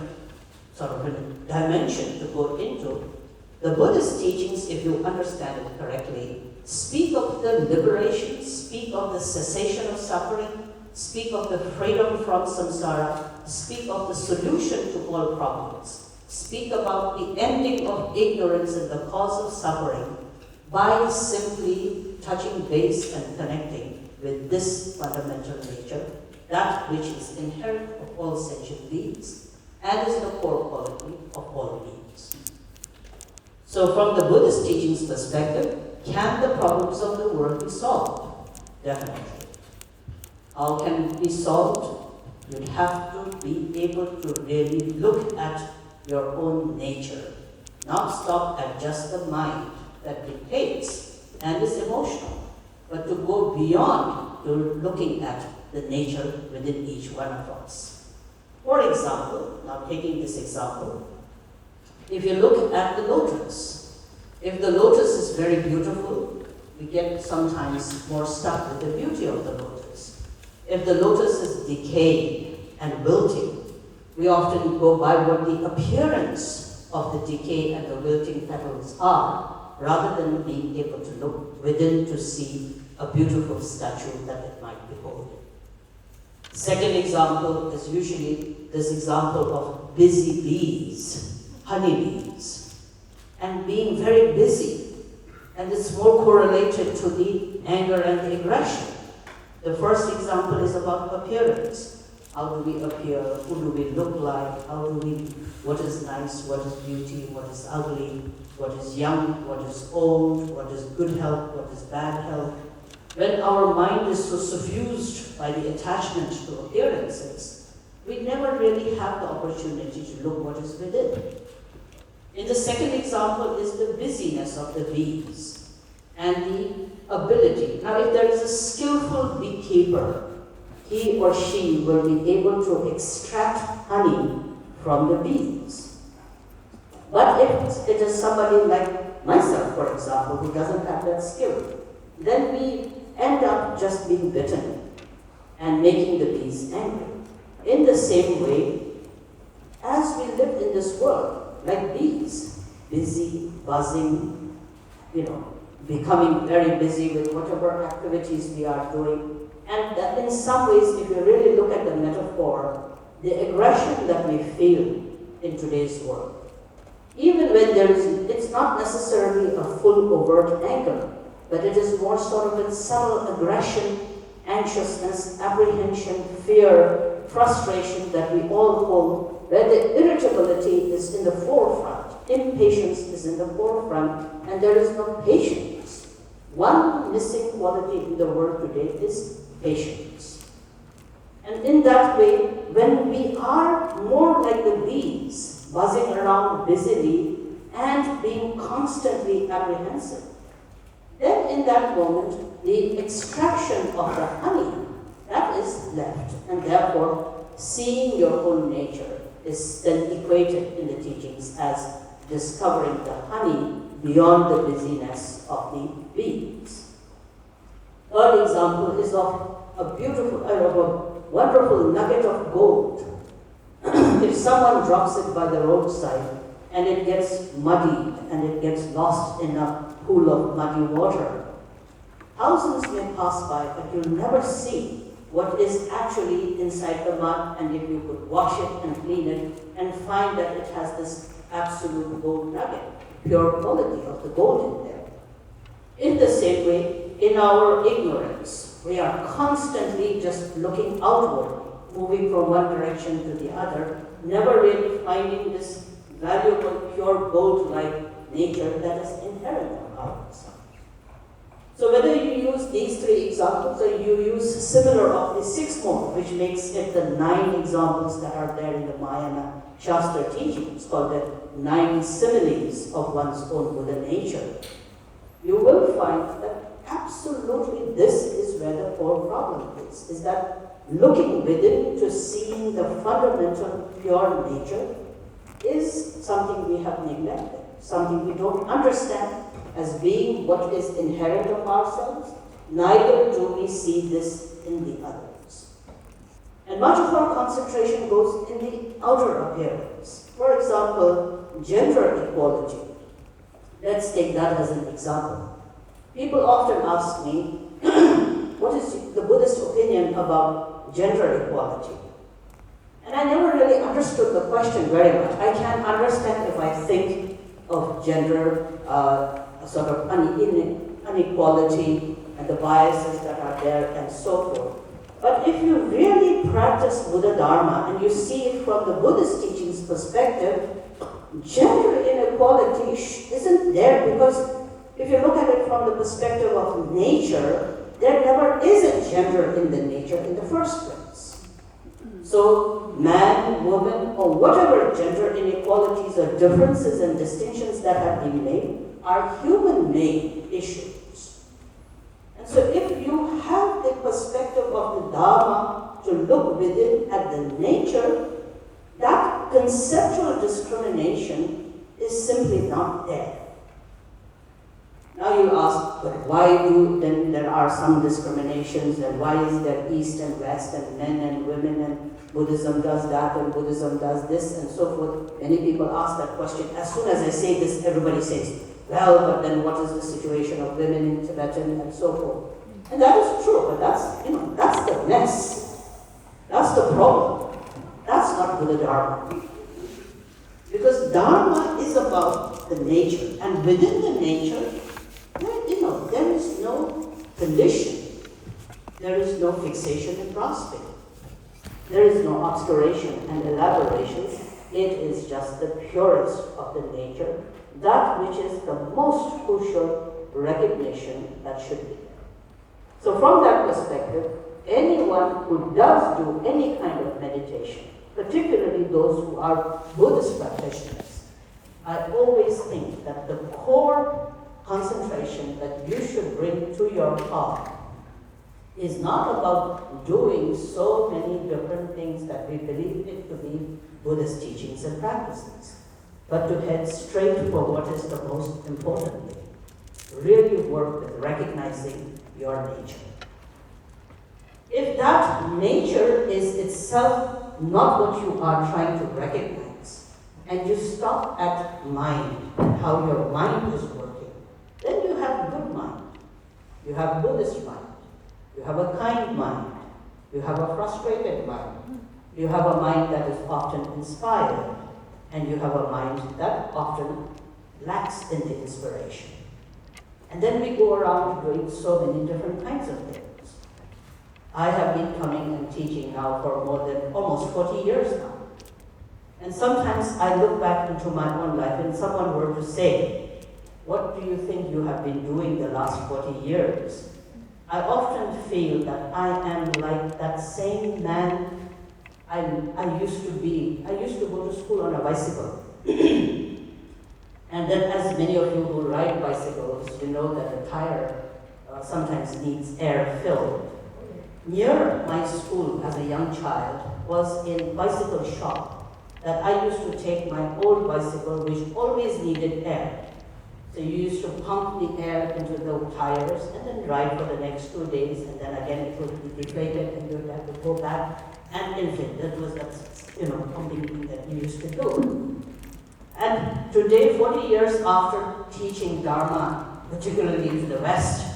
sort of a dimension to go into. The Buddhist teachings, if you understand it correctly, speak of the liberation, speak of the cessation of suffering, speak of the freedom from samsara, speak of the solution to all problems, speak about the ending of ignorance and the cause of suffering by simply touching base and connecting with this fundamental nature, that which is inherent of all sentient beings and is the core quality of all beings. So from the Buddhist teachings perspective, can the problems of the world be solved? Definitely. How can it be solved? You'd have to be able to really look at your own nature, not stop at just the mind that dictates and is emotional, but to go beyond to looking at the nature within each one of us. For example, now taking this example, if you look at the lotus, if the lotus is very beautiful, we get sometimes more stuck with the beauty of the lotus. If the lotus is decayed and wilting, we often go by what the appearance of the decay and the wilting petals are, rather than being able to look within to see a beautiful statue that it might behold. Second example is usually this example of busy bees, honeybees, and being very busy. And it's more correlated to the anger and the aggression. The first example is about appearance. How do we appear? Who do we look like? What is nice? What is beauty? What is ugly? What is young? What is old? What is good health? What is bad health? When our mind is so suffused by the attachment to appearances, we never really have the opportunity to look what is within. In the second example is the busyness of the bees and the ability. Now, if there is a skillful beekeeper, he or she will be able to extract honey from the bees. But if it is somebody like myself, for example, who doesn't have that skill, then we end up just being bitten and making the bees angry. In the same way, as we live in this world, like bees, busy, buzzing, becoming very busy with whatever activities we are doing. And that in some ways, if you really look at the metaphor, the aggression that we feel in today's world, even when it's not necessarily a full overt anger, but it is more sort of a subtle aggression, anxiousness, apprehension, fear, frustration that we all hold, where the irritability is in the forefront, impatience is in the forefront, and there is no patience. One missing quality in the world today is patience. And in that way, when we are more like the bees, buzzing around busily and being constantly apprehensive, then in that moment, the extraction of the honey, that is left, and therefore seeing your own nature is then equated in the teachings as discovering the honey beyond the busyness of the bees. Third example is of a wonderful nugget of gold. If someone drops it by the roadside and it gets muddied and it gets lost in a pool of muddy water, thousands may pass by, but you'll never see what is actually inside the mud, and if you could wash it and clean it and find that it has this absolute gold nugget, pure quality of the gold in there. In the same way, in our ignorance, we are constantly just looking outward, moving from one direction to the other, never really finding this valuable, pure gold-like nature that is inherent in ours. So whether you use these three examples or you use similar of the 6 more, which makes it the 9 examples that are there in the Mahayana Shastra teachings, called the 9 similes of one's own Buddha nature, you will find that absolutely this is where the core problem is that looking within to seeing the fundamental pure nature is something we have neglected, something we don't understand as being what is inherent of ourselves, neither do we see this in the others. And much of our concentration goes in the outer appearance. For example, gender equality. Let's take that as an example. People often ask me, what is the Buddhist opinion about gender equality? And I never really understood the question very much. I can understand if I think of gender sort of inequality and the biases that are there and so forth. But if you really practice Buddha Dharma and you see it from the Buddhist teachings perspective, gender inequality isn't there, because if you look at it from the perspective of nature, there never is a gender in the nature in the first place. So man, woman, or whatever gender inequalities or differences and distinctions that have been made are human-made issues. And so if you have the perspective of the Dharma to look within at the nature, that conceptual discrimination is simply not there. Now you ask, but why then there are some discriminations, and why is there East and West and men and women, and Buddhism does that and Buddhism does this and so forth? Many people ask that question. As soon as I say this, everybody says, well, but then what is the situation of women in Tibetan and so forth? And that is true, but that's the mess. That's the problem. That's not Buddha Dharma. Because Dharma is about the nature, and within the nature, there is no condition. There is no fixation and grasping. There is no obscuration and elaboration. It is just the purest of the nature, that which is the most crucial recognition that should be there. So from that perspective, anyone who does do any kind of meditation, particularly those who are Buddhist practitioners, I always think that the core concentration that you should bring to your path is not about doing so many different things that we believe it to be Buddhist teachings and practices, but to head straight for what is the most important thing. Really work with recognizing your nature. If that nature is itself not what you are trying to recognize, and you stop at mind and how your mind is working, then you have good mind. You have Buddhist mind. You have a kind mind. You have a frustrated mind. You have a mind that is often inspired. And you have a mind that often lacks in the inspiration. And then we go around doing so many different kinds of things. I have been coming and teaching now for more than almost 40 years now. And sometimes I look back into my own life and someone were to say, what do you think you have been doing the last 40 years? I often feel that I am like that same man I used to be. I used to go to school on a bicycle. And then as many of you who ride bicycles, you know that a tire sometimes needs air filled. Near my school as a young child was a bicycle shop that I used to take my old bicycle, which always needed air. So you used to pump the air into the tires and then ride for the next 2 days, and then again it would be deflated and you would have to go back and inflate. That was that pumping thing that you used to do. And today, 40 years after teaching Dharma, particularly to the West,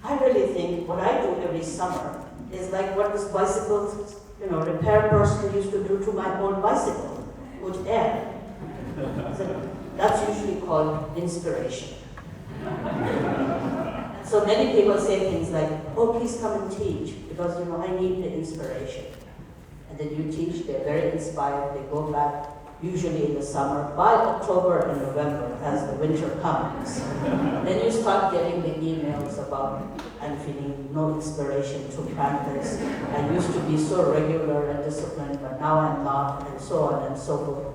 I really think what I do every summer is like what this bicycle repair person used to do to my old bicycle, put air. So that's usually called inspiration. And so many people say things like, oh, please come and teach, because I need the inspiration. And then you teach, they're very inspired, they go back, usually in the summer. By October and November, as the winter comes, then you start getting the emails about, I'm feeling no inspiration to practice. I used to be so regular and disciplined, but now I'm not, and so on and so forth.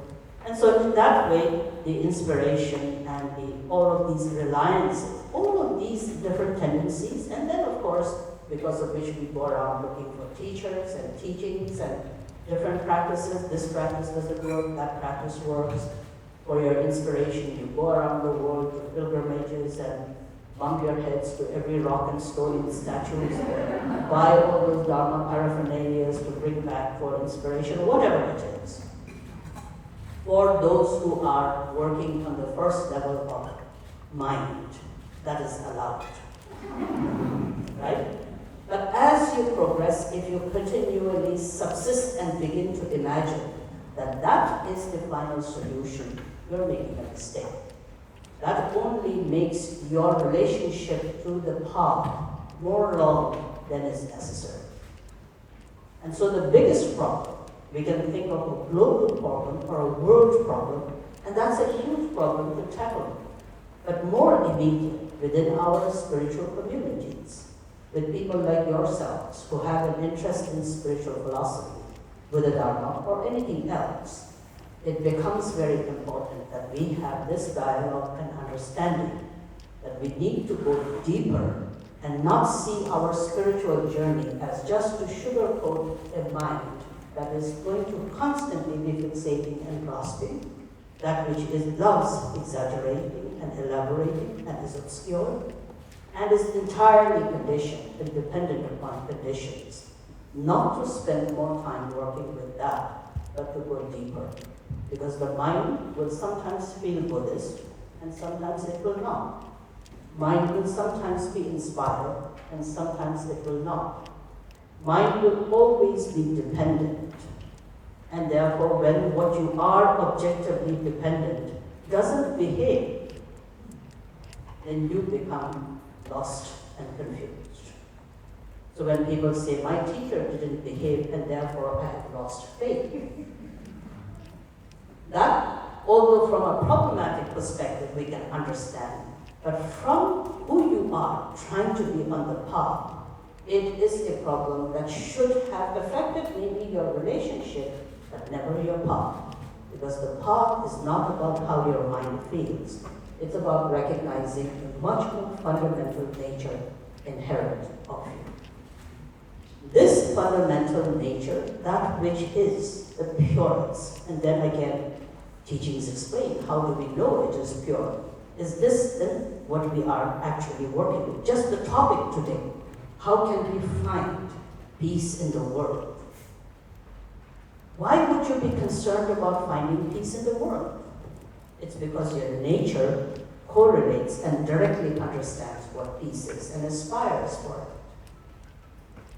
And so in that way, the inspiration and all of these reliances, all of these different tendencies, and then of course, because of which we go around looking for teachers and teachings and different practices. This practice doesn't work, that practice works. For your inspiration, you go around the world to pilgrimages and bump your heads to every rock and stone in statues, buy all those Dharma paraphernalias to bring back for inspiration, whatever it is. For those who are working on the first level of mind, that is allowed. Right? But as you progress, if you continually subsist and begin to imagine that that is the final solution, you're making a mistake. That only makes your relationship to the path more long than is necessary. And so the biggest problem, we can think of a global problem or a world problem, and that's a huge problem to tackle. But more immediate within our spiritual communities, with people like yourselves who have an interest in spiritual philosophy, Buddha Dharma, or anything else, it becomes very important that we have this dialogue and understanding that we need to go deeper and not see our spiritual journey as just to sugarcoat a mind that is going to constantly be fixating and grasping, that which loves exaggerating and elaborating and is obscure, and is entirely conditioned and dependent upon conditions. Not to spend more time working with that, but to go deeper. Because the mind will sometimes feel Buddhist, and sometimes it will not. Mind will sometimes be inspired, and sometimes it will not. Mind will always be dependent. And therefore, when what you are objectively dependent doesn't behave, then you become lost and confused. So when people say, my teacher didn't behave and therefore I have lost faith, that, although from a problematic perspective we can understand, but from who you are trying to be on the path, it is a problem that should have affected maybe your relationship, but never your path. Because the path is not about how your mind feels. It's about recognizing the much more fundamental nature inherent of you. This fundamental nature, that which is the purest, and then again, teachings explain how do we know it is pure. Is this then what we are actually working with? Just the topic today. How can we find peace in the world? Why would you be concerned about finding peace in the world? It's because your nature correlates and directly understands what peace is and aspires for it.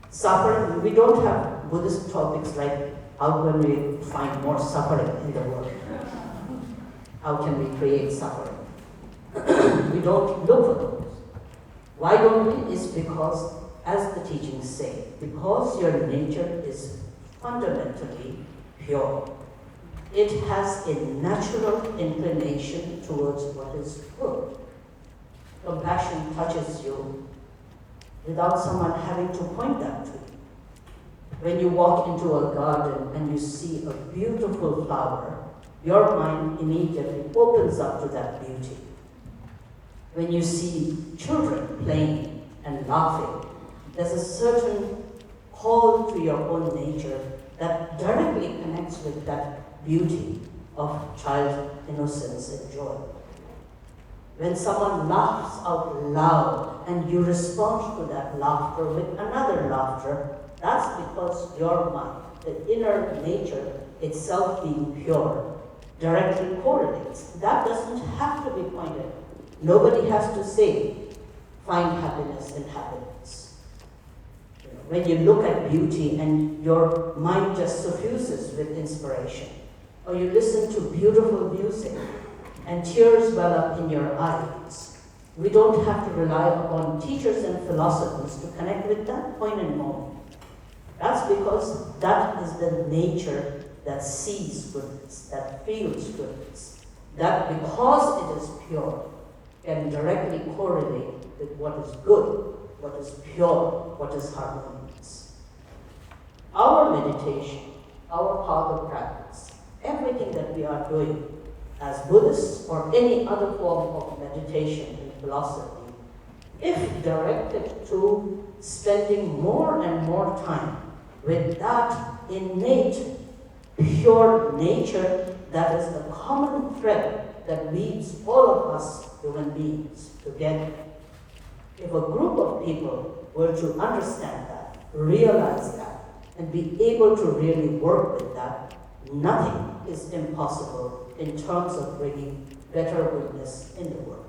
Suffering, we don't have Buddhist topics like how can we find more suffering in the world? How can we create suffering? We don't look for those. Why don't we? It's because, as the teachings say, because your nature is fundamentally pure. It has a natural inclination towards what is good. Compassion touches you without someone having to point that to you. When you walk into a garden and you see a beautiful flower, your mind immediately opens up to that beauty. When you see children playing and laughing, there's a certain call to your own nature that directly connects with that beauty of child innocence and joy. When someone laughs out loud and you respond to that laughter with another laughter, that's because your mind, the inner nature itself being pure, directly correlates. That doesn't have to be pointed. Nobody has to say, find happiness in happiness. When you look at beauty and your mind just suffuses with inspiration, or you listen to beautiful music and tears well up in your eyes, we don't have to rely upon teachers and philosophers to connect with that point and moment. That's because that is the nature that sees goodness, that feels goodness, that because it is pure, can directly correlate with what is good, what is pure, what is harmonious. Our meditation, our path of practice, everything that we are doing as Buddhists or any other form of meditation and philosophy, if directed to spending more and more time with that innate, pure nature that is the common thread that weaves all of us human beings together. If a group of people were to understand that, realize that, and be able to really work with that, nothing is impossible in terms of bringing better goodness in the world.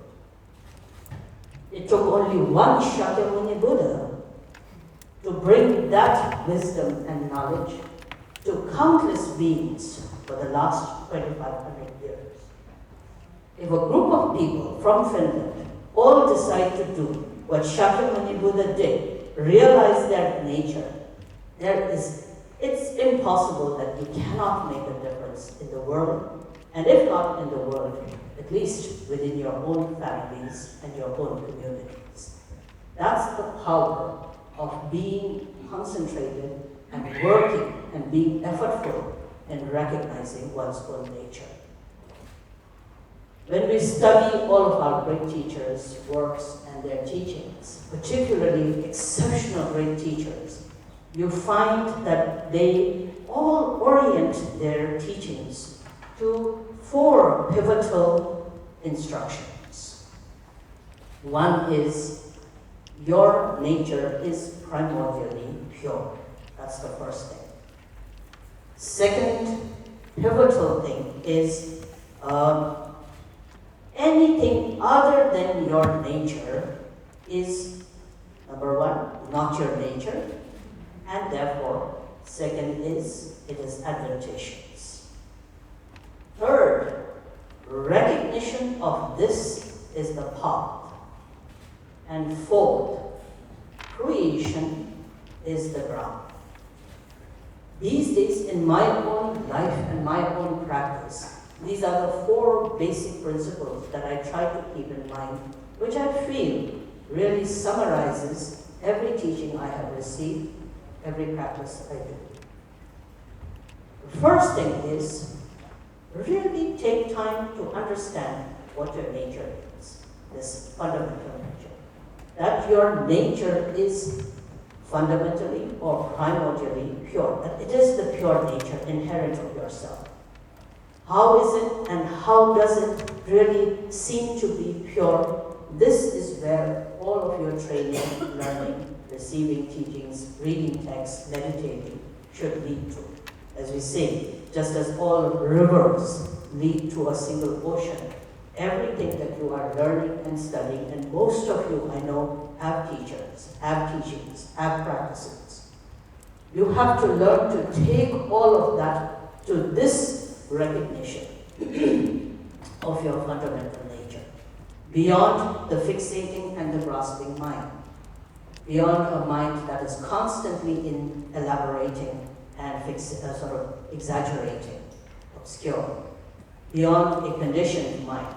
It took only one Shakyamuni Buddha to bring that wisdom and knowledge to countless beings for the last 2,500 years. If a group of people from Finland all decide to do what Shakyamuni Buddha did, realize their nature, it's impossible that you cannot make a difference in the world, and if not in the world, at least within your own families and your own communities. That's the power of being concentrated and working and being effortful in recognizing one's own nature. When we study all of our great teachers' works and their teachings, particularly exceptional great teachers, you find that they all orient their teachings to 4 pivotal instructions. One is, your nature is primordially pure. That's the first thing. Second pivotal thing is, anything other than your nature is, number 1, not your nature, and therefore, second is, it is adventitious. Third, recognition of this is the path. And fourth, creation is the ground. These days, in my own life and my own practice, these are the 4 basic principles that I try to keep in mind, which I feel really summarizes every teaching I have received, every practice I do. The first thing is, really take time to understand what your nature is, this fundamental nature. That your nature is fundamentally or primordially pure, that it is the pure nature inherent of yourself. How is it and how does it really seem to be pure? This is where all of your training, learning, receiving teachings, reading texts, meditating should lead to. As we say, just as all rivers lead to a single ocean, everything that you are learning and studying, and most of you I know have teachers, have teachings, have practices. You have to learn to take all of that to this recognition of your fundamental nature, beyond the fixating and the grasping mind, beyond a mind that is constantly in elaborating and sort of exaggerating, obscure, beyond a conditioned mind.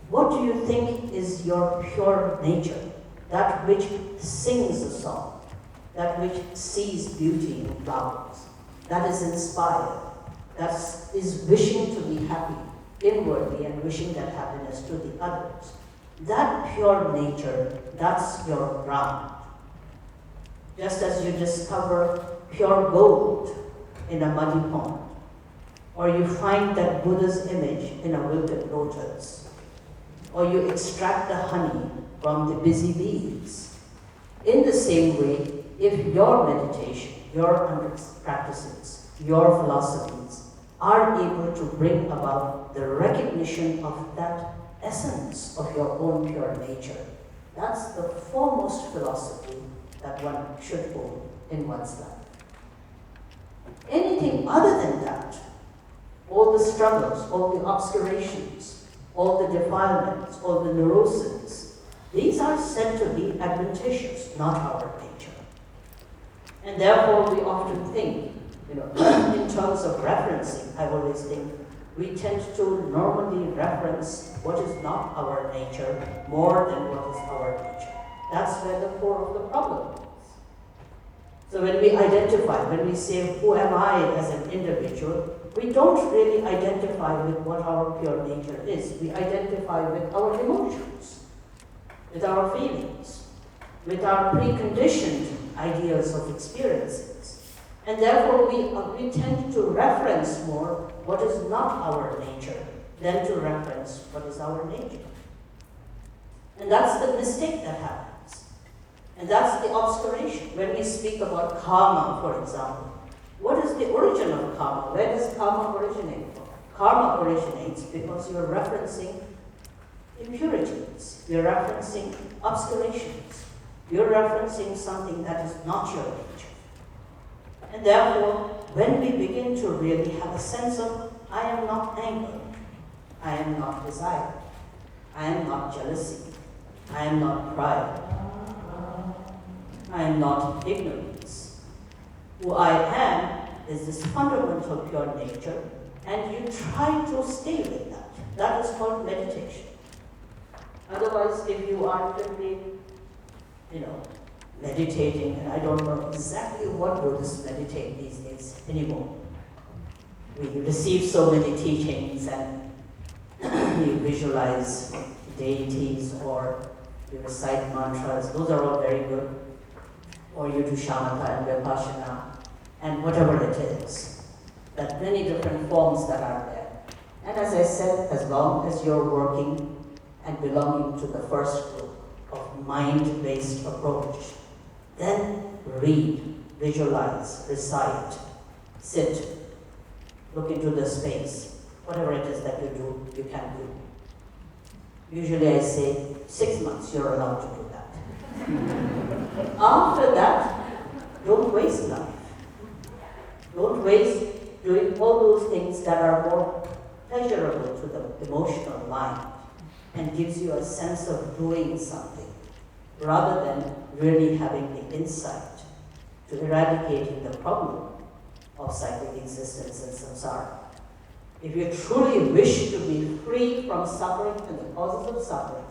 What do you think is your pure nature? That which sings a song, that which sees beauty in flowers, that is inspired, that is wishing to be happy inwardly and wishing that happiness to the others. That pure nature, that's your ground. Just as you discover pure gold in a muddy pond, or you find that Buddha's image in a wilted lotus, or you extract the honey from the busy bees. In the same way, if your meditation, your practices, your philosophies are able to bring about the recognition of that essence of your own pure nature, that's the foremost philosophy that one should hold in one's life. Anything other than that, all the struggles, all the obscurations, all the defilements, all the neuroses, these are said to be adventitious, not our nature. And therefore we often think, in terms of referencing, I always think, we tend to normally reference what is not our nature more than what is our nature. That's where the core of the problem is. So when we identify, when we say, who am I as an individual, we don't really identify with what our pure nature is. We identify with our emotions, with our feelings, with our preconditioned ideas of experiences. And therefore we tend to reference more what is not our nature than to reference what is our nature. And that's the mistake that happens. And that's the obscuration. When we speak about karma, for example, what is the origin of karma? Where does karma originate from? Karma originates because you're referencing impurities. You're referencing obscurations. You're referencing something that is not your nature. And therefore, when we begin to really have a sense of, I am not anger, I am not desire, I am not jealousy, I am not pride, I am not ignorance. Who I am is this fundamental pure nature, and you try to stay with that. That is called meditation. Otherwise, if you are simply, meditating, and I don't know exactly what Buddhists meditate these days anymore. We receive so many teachings and you visualize deities or you recite mantras. Those are all very good. Or you do shamatha and vipassana and whatever it is. There are many different forms that are there. And as I said, as long as you're working and belonging to the first group of mind-based approach, then read, visualize, recite, sit, look into the space, whatever it is that you do, you can do. Usually I say 6 months you're allowed to do that. After that, don't waste life. Don't waste doing all those things that are more pleasurable to the emotional mind and gives you a sense of doing something, rather than really having the insight to eradicating the problem of cyclic existence and samsara. If you truly wish to be free from suffering and the causes of suffering,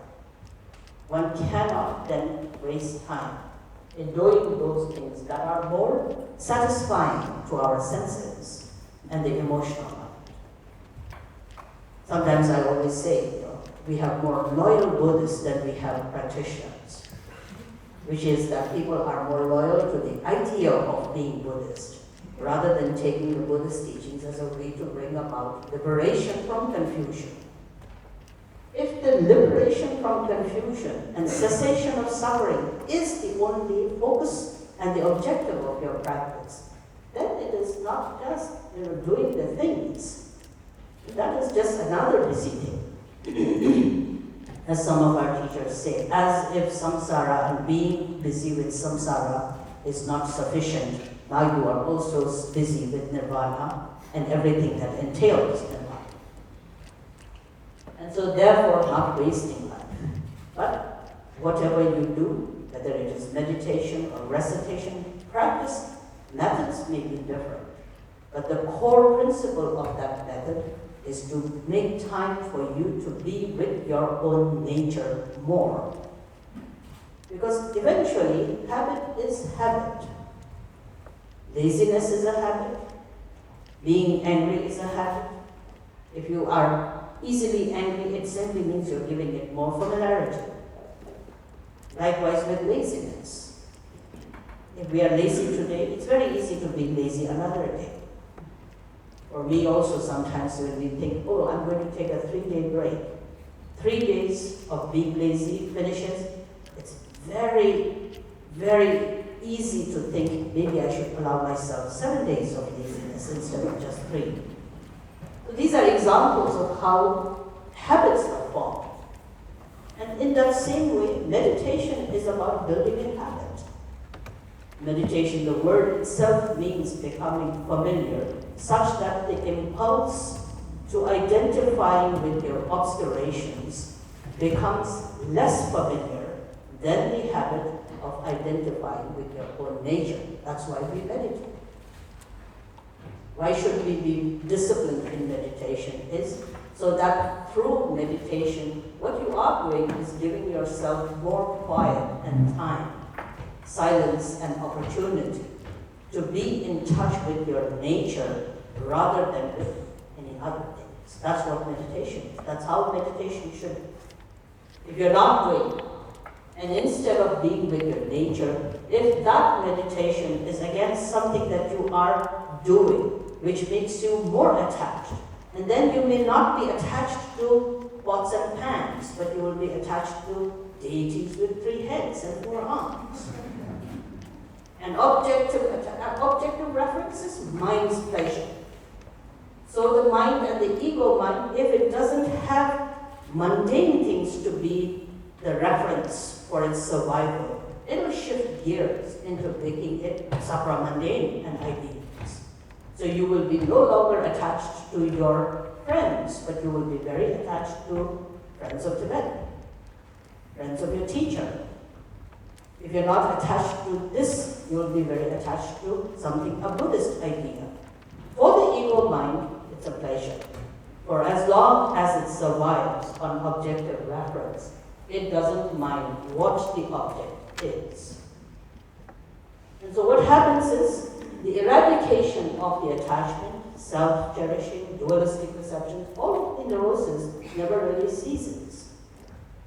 one cannot then waste time in doing those things that are more satisfying to our senses and the emotional mind. Sometimes I always say, we have more loyal Buddhists than we have practitioners, which is that people are more loyal to the idea of being Buddhist rather than taking the Buddhist teachings as a way to bring about liberation from confusion. If the liberation from confusion and cessation of suffering is the only focus and the objective of your practice, then it is not just doing the things. That is just another busy thing. As some of our teachers say, as if samsara and being busy with samsara is not sufficient. Now you are also busy with nirvana and everything that entails nirvana. And so therefore not wasting life. But whatever you do, whether it is meditation or recitation, practice, methods may be different. But the core principle of that method is to make time for you to be with your own nature more. Because eventually, habit is habit. Laziness is a habit. Being angry is a habit. If you are easily angry, it simply means you're giving it more familiarity. Likewise with laziness. If we are lazy today, it's very easy to be lazy another day. For me also sometimes when we think, oh, I'm going to take a 3-day break. 3 days of being lazy finishes. It's very, very easy to think maybe I should allow myself 7 days of laziness instead of just 3. So these are examples of how habits are formed. And in that same way, meditation is about building a habit. Meditation, the word itself means becoming familiar, such that the impulse to identifying with your obscurations becomes less familiar than the habit of identifying with your own nature. That's why we meditate. Why should we be disciplined in meditation? Is so that through meditation, what you are doing is giving yourself more quiet and time, silence and opportunity to be in touch with your nature rather than with any other things. That's what meditation is. That's how meditation should be. If you're not doing it, and instead of being with your nature, if that meditation is against something that you are doing, which makes you more attached, and then you may not be attached to pots and pans, but you will be attached to deities with 3 heads and 4 arms. An objective reference is mind's pleasure. So the mind and the ego mind, if it doesn't have mundane things to be the reference for its survival, it will shift gears into making it supramundane and ideals. So you will be no longer attached to your friends, but you will be very attached to friends of Tibet, friends of your teacher. If you're not attached to this, you will be very attached to something, a Buddhist idea. For the ego mind, it's a pleasure. For as long as it survives on objective reference, it doesn't mind what the object is. And so what happens is, the eradication of the attachment, self-cherishing, dualistic perceptions, all in the roses never really ceases.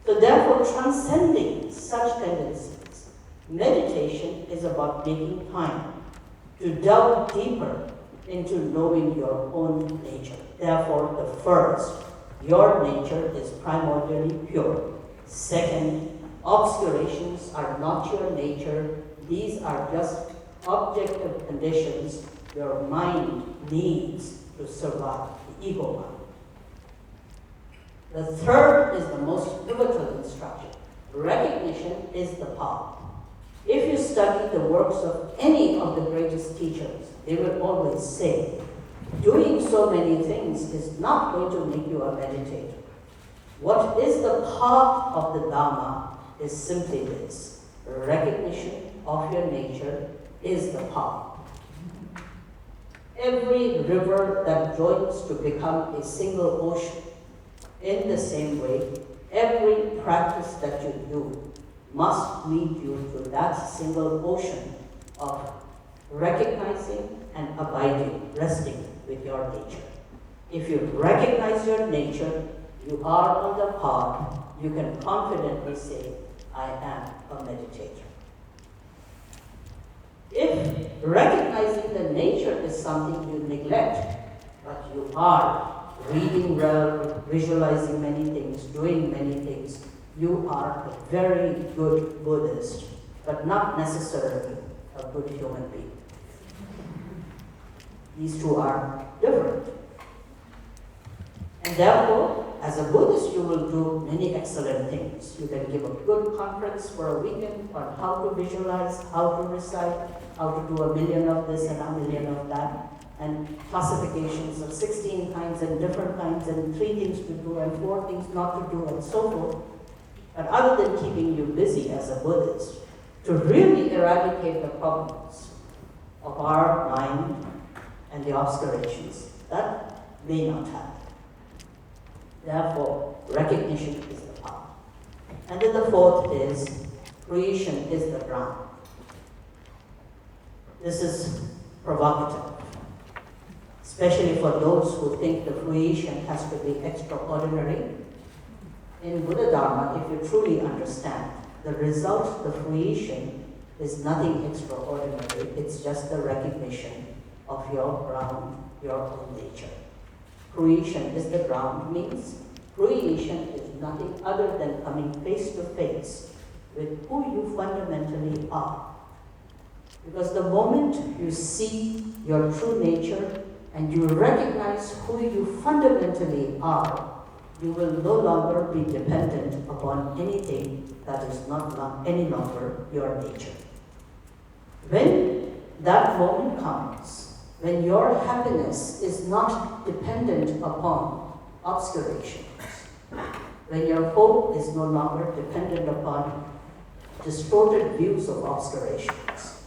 So therefore, transcending such tendencies, meditation is about making time to delve deeper into knowing your own nature. Therefore, the first, your nature is primordially pure. Second, obscurations are not your nature. These are just objective conditions your mind needs to survive, the ego mind. The third is the most pivotal instruction. Recognition is the path. If you study the works of any of the greatest teachers, they will always say, doing so many things is not going to make you a meditator. What is the path of the Dhamma is simply this. Recognition of your nature is the path. Every river that joins to become a single ocean, in the same way, every practice that you do must lead you to that single ocean of recognizing and abiding, resting with your nature. If you recognize your nature, you are on the path, you can confidently say, I am a meditator. If recognizing the nature is something you neglect, but you are reading well, visualizing many things, doing many things, you are a very good Buddhist, but not necessarily a good human being. These two are different. And therefore, as a Buddhist, you will do many excellent things. You can give a good conference for a weekend on how to visualize, how to recite, how to do 1,000,000 of this and 1,000,000 of that, and classifications of 16 kinds and different kinds and 3 things to do and 4 things not to do and so forth. But other than keeping you busy as a Buddhist, to really eradicate the problems of our mind and the obscurations, that may not happen. Therefore, recognition is the path. And then the fourth is, creation is the ground. This is provocative, especially for those who think the creation has to be extraordinary. In Buddha Dharma, if you truly understand, the result, the creation, is nothing extraordinary. It's just the recognition of your ground, your own nature. Creation is the ground means creation is nothing other than coming face to face with who you fundamentally are. Because the moment you see your true nature and you recognize who you fundamentally are, you will no longer be dependent upon anything that is not any longer your nature. When that moment comes, when your happiness is not dependent upon obscurations, when your hope is no longer dependent upon distorted views of obscurations,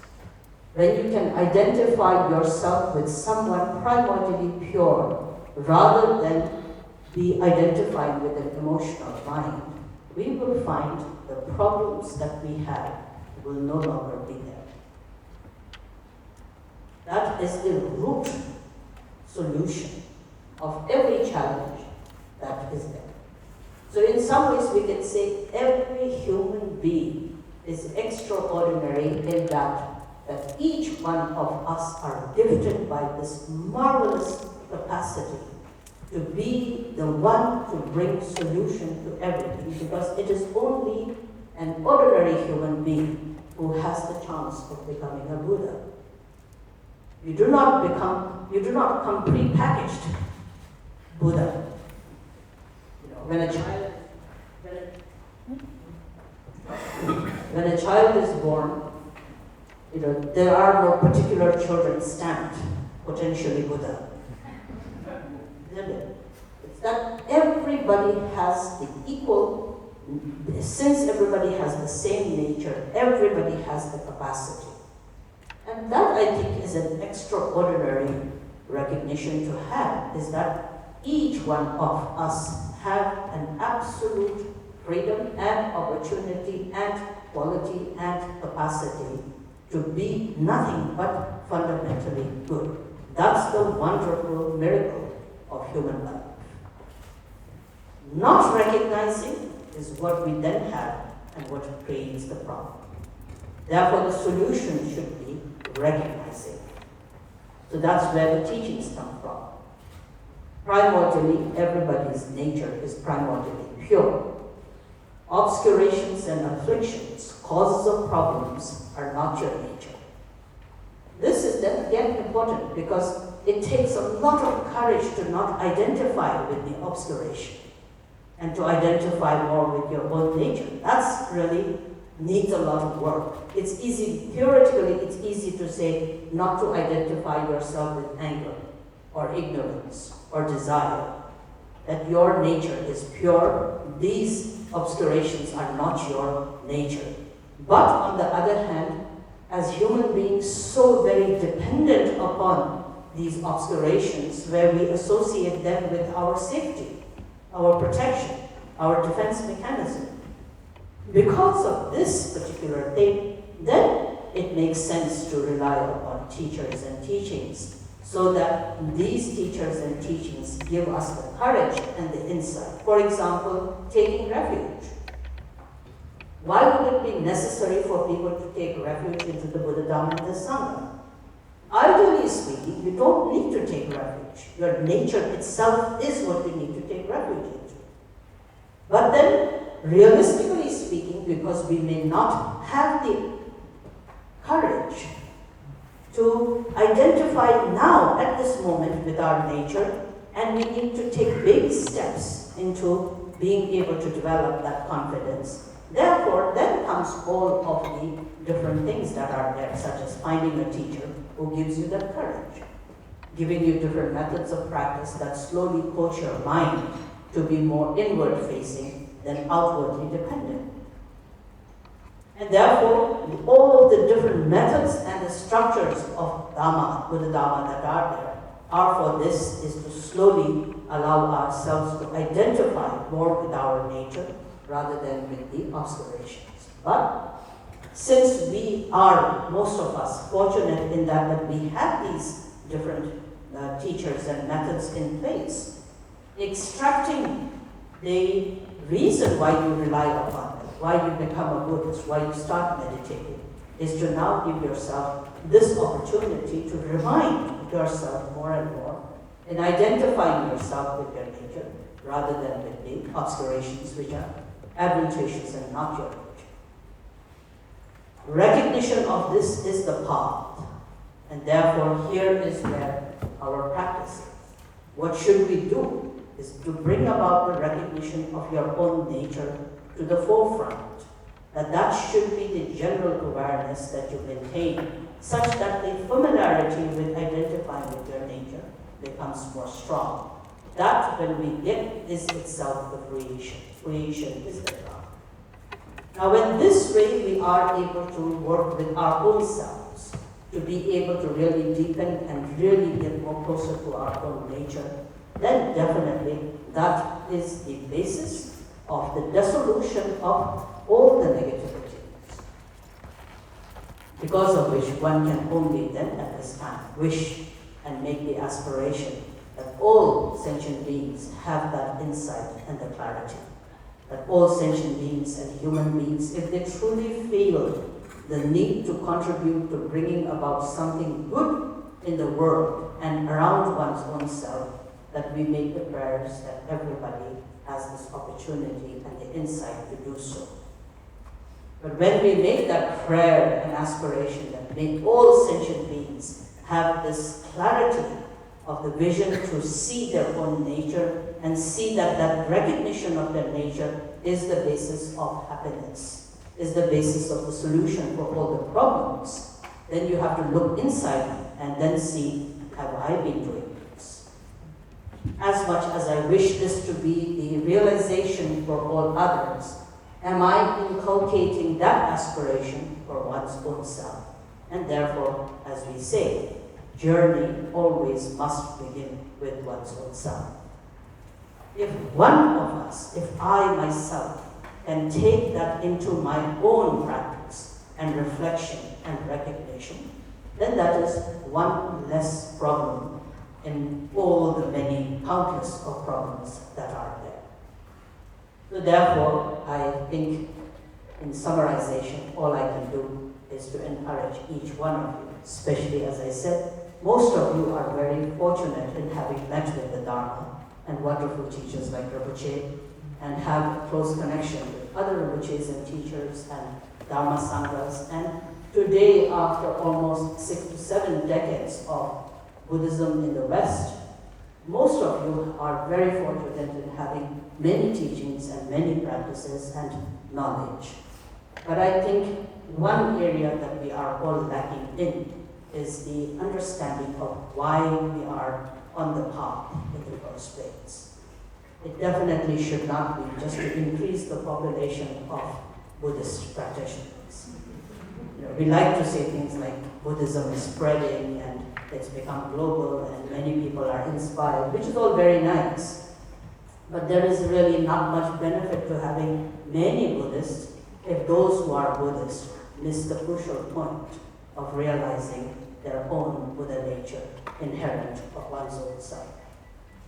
when you can identify yourself with someone primordially pure rather than be identified with an emotional mind, we will find the problems that we have will no longer be there. That is the root solution of every challenge that is there. So in some ways we can say every human being is extraordinary in that each one of us are gifted by this marvelous capacity to be the one to bring solution to everything, because it is only an ordinary human being who has the chance of becoming a Buddha. You do not come pre-packaged Buddha. When a child is born, there are no particular children stamped potentially Buddha. It's that everybody has the equal, since everybody has the same nature, everybody has the capacity. And that, I think, is an extraordinary recognition to have, is that each one of us have an absolute freedom and opportunity and quality and capacity to be nothing but fundamentally good. That's the wonderful miracle of human life. Not recognizing is what we then have and what creates the problem. Therefore, the solution should be recognizing. So that's where the teachings come from. Primordially, everybody's nature is primordially pure. Obscurations and afflictions, causes of problems, are not your nature. This is then again important because it takes a lot of courage to not identify with the obscuration and to identify more with your own nature. That's really needs a lot of work. It's easy, theoretically, it's easy to say not to identify yourself with anger or ignorance or desire, that your nature is pure, these obscurations are not your nature. But on the other hand, as human beings so very dependent upon these obscurations, where we associate them with our safety, our protection, our defense mechanism. Because of this particular thing, then it makes sense to rely upon teachers and teachings so that these teachers and teachings give us the courage and the insight. For example, taking refuge. Why would it be necessary for people to take refuge into the Buddha, Dhamma, and the Sangha? Ideally speaking, you don't need to take refuge. Your nature itself is what you need to take refuge into. But then, realistically speaking, because we may not have the courage to identify now at this moment with our nature, and we need to take baby steps into being able to develop that confidence. Therefore, then comes all of the different things that are there, such as finding a teacher who gives you that courage, giving you different methods of practice that slowly coach your mind to be more inward-facing than outwardly dependent. And therefore, all the different methods and the structures of Dhamma, Buddha Dhamma that are there, are for this, is to slowly allow ourselves to identify more with our nature rather than with the obscurations. But since we are, most of us, fortunate in that we have these different teachers and methods in place, extracting the reason why you rely upon them, why you become a Buddhist, why you start meditating, is to now give yourself this opportunity to remind yourself more and more in identifying yourself with your nature rather than with the obscurations which are advantageous and not your nature. Recognition of this is the path, and therefore here is where our practice is. What should we do is to bring about the recognition of your own nature to the forefront, that should be the general awareness that you maintain, such that the familiarity with identifying with your nature becomes more strong. That, when we get, is itself the creation. Creation is the ground. Now, in this way, we are able to work with our own selves, to be able to really deepen and really get more closer to our own nature, then definitely that is the basis of the dissolution of all the negativities, because of which one can only then at this time wish and make the aspiration that all sentient beings have that insight and the clarity. That all sentient beings and human beings, if they truly feel the need to contribute to bringing about something good in the world and around one's own self, that we make the prayers that everybody has this opportunity and the insight to do so. But when we make that prayer and aspiration that may all sentient beings have this clarity of the vision to see their own nature and see that that recognition of their nature is the basis of happiness, is the basis of the solution for all the problems, then you have to look inside and then see, have I been doing this? As much as I wish this to be the realization for all others, am I inculcating that aspiration for one's own self? And therefore, as we say, journey always must begin with one's own self. If one of us, if I myself, can take that into my own practice and reflection and recognition, then that is one less problem in all the many countless of problems that are there. So therefore, I think in summarization, all I can do is to encourage each one of you, especially as I said, most of you are very fortunate in having met with the Dharma and wonderful teachers like Rinpoche, and have a close connection with other Rinpoches and teachers and Dharma Sanghas. And today, after almost 6 to 7 decades of Buddhism in the West, most of you are very fortunate in having many teachings and many practices and knowledge. But I think one area that we are all lacking in is the understanding of why we are on the path in the first place. It definitely should not be just to increase the population of Buddhist practitioners. We like to say things like Buddhism is spreading and it's become global and many people are inspired, which is all very nice. But there is really not much benefit to having many Buddhists if those who are Buddhists miss the crucial point of realizing their own Buddha nature inherent of one's own self.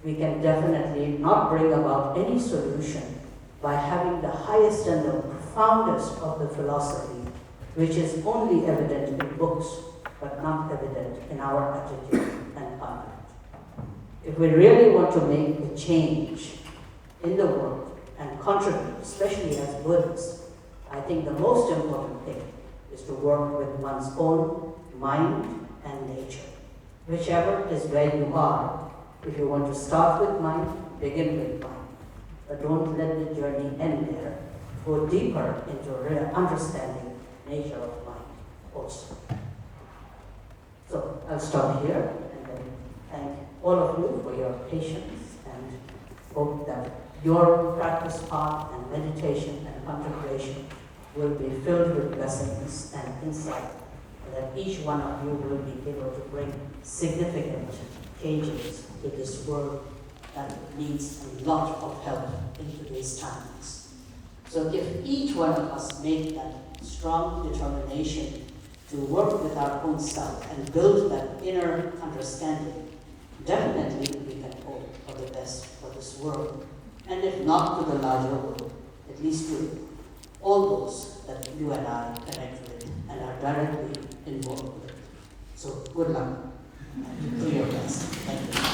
We can definitely not bring about any solution by having the highest and the profoundest of the philosophy, which is only evident in books, but not evident in our attitude and conduct. If we really want to make a change in the world and contribute, especially as Buddhists, I think the most important thing is to work with one's own mind and nature. Whichever is where you are, if you want to start with mind, begin with mind. But don't let the journey end there. Go deeper into real understanding nature of mind also. So I'll stop here and then thank all of you for your patience and hope that your practice path and meditation and contemplation will be filled with blessings and insight, and that each one of you will be able to bring significant changes to this world that needs a lot of help in today's times. So if each one of us make that strong determination to work with our own self and build that inner understanding, definitely we can hope for the best for this world. And if not to the larger world, at least to all those that you and I connect with and are directly involved with. So good luck and do your best. Thank you.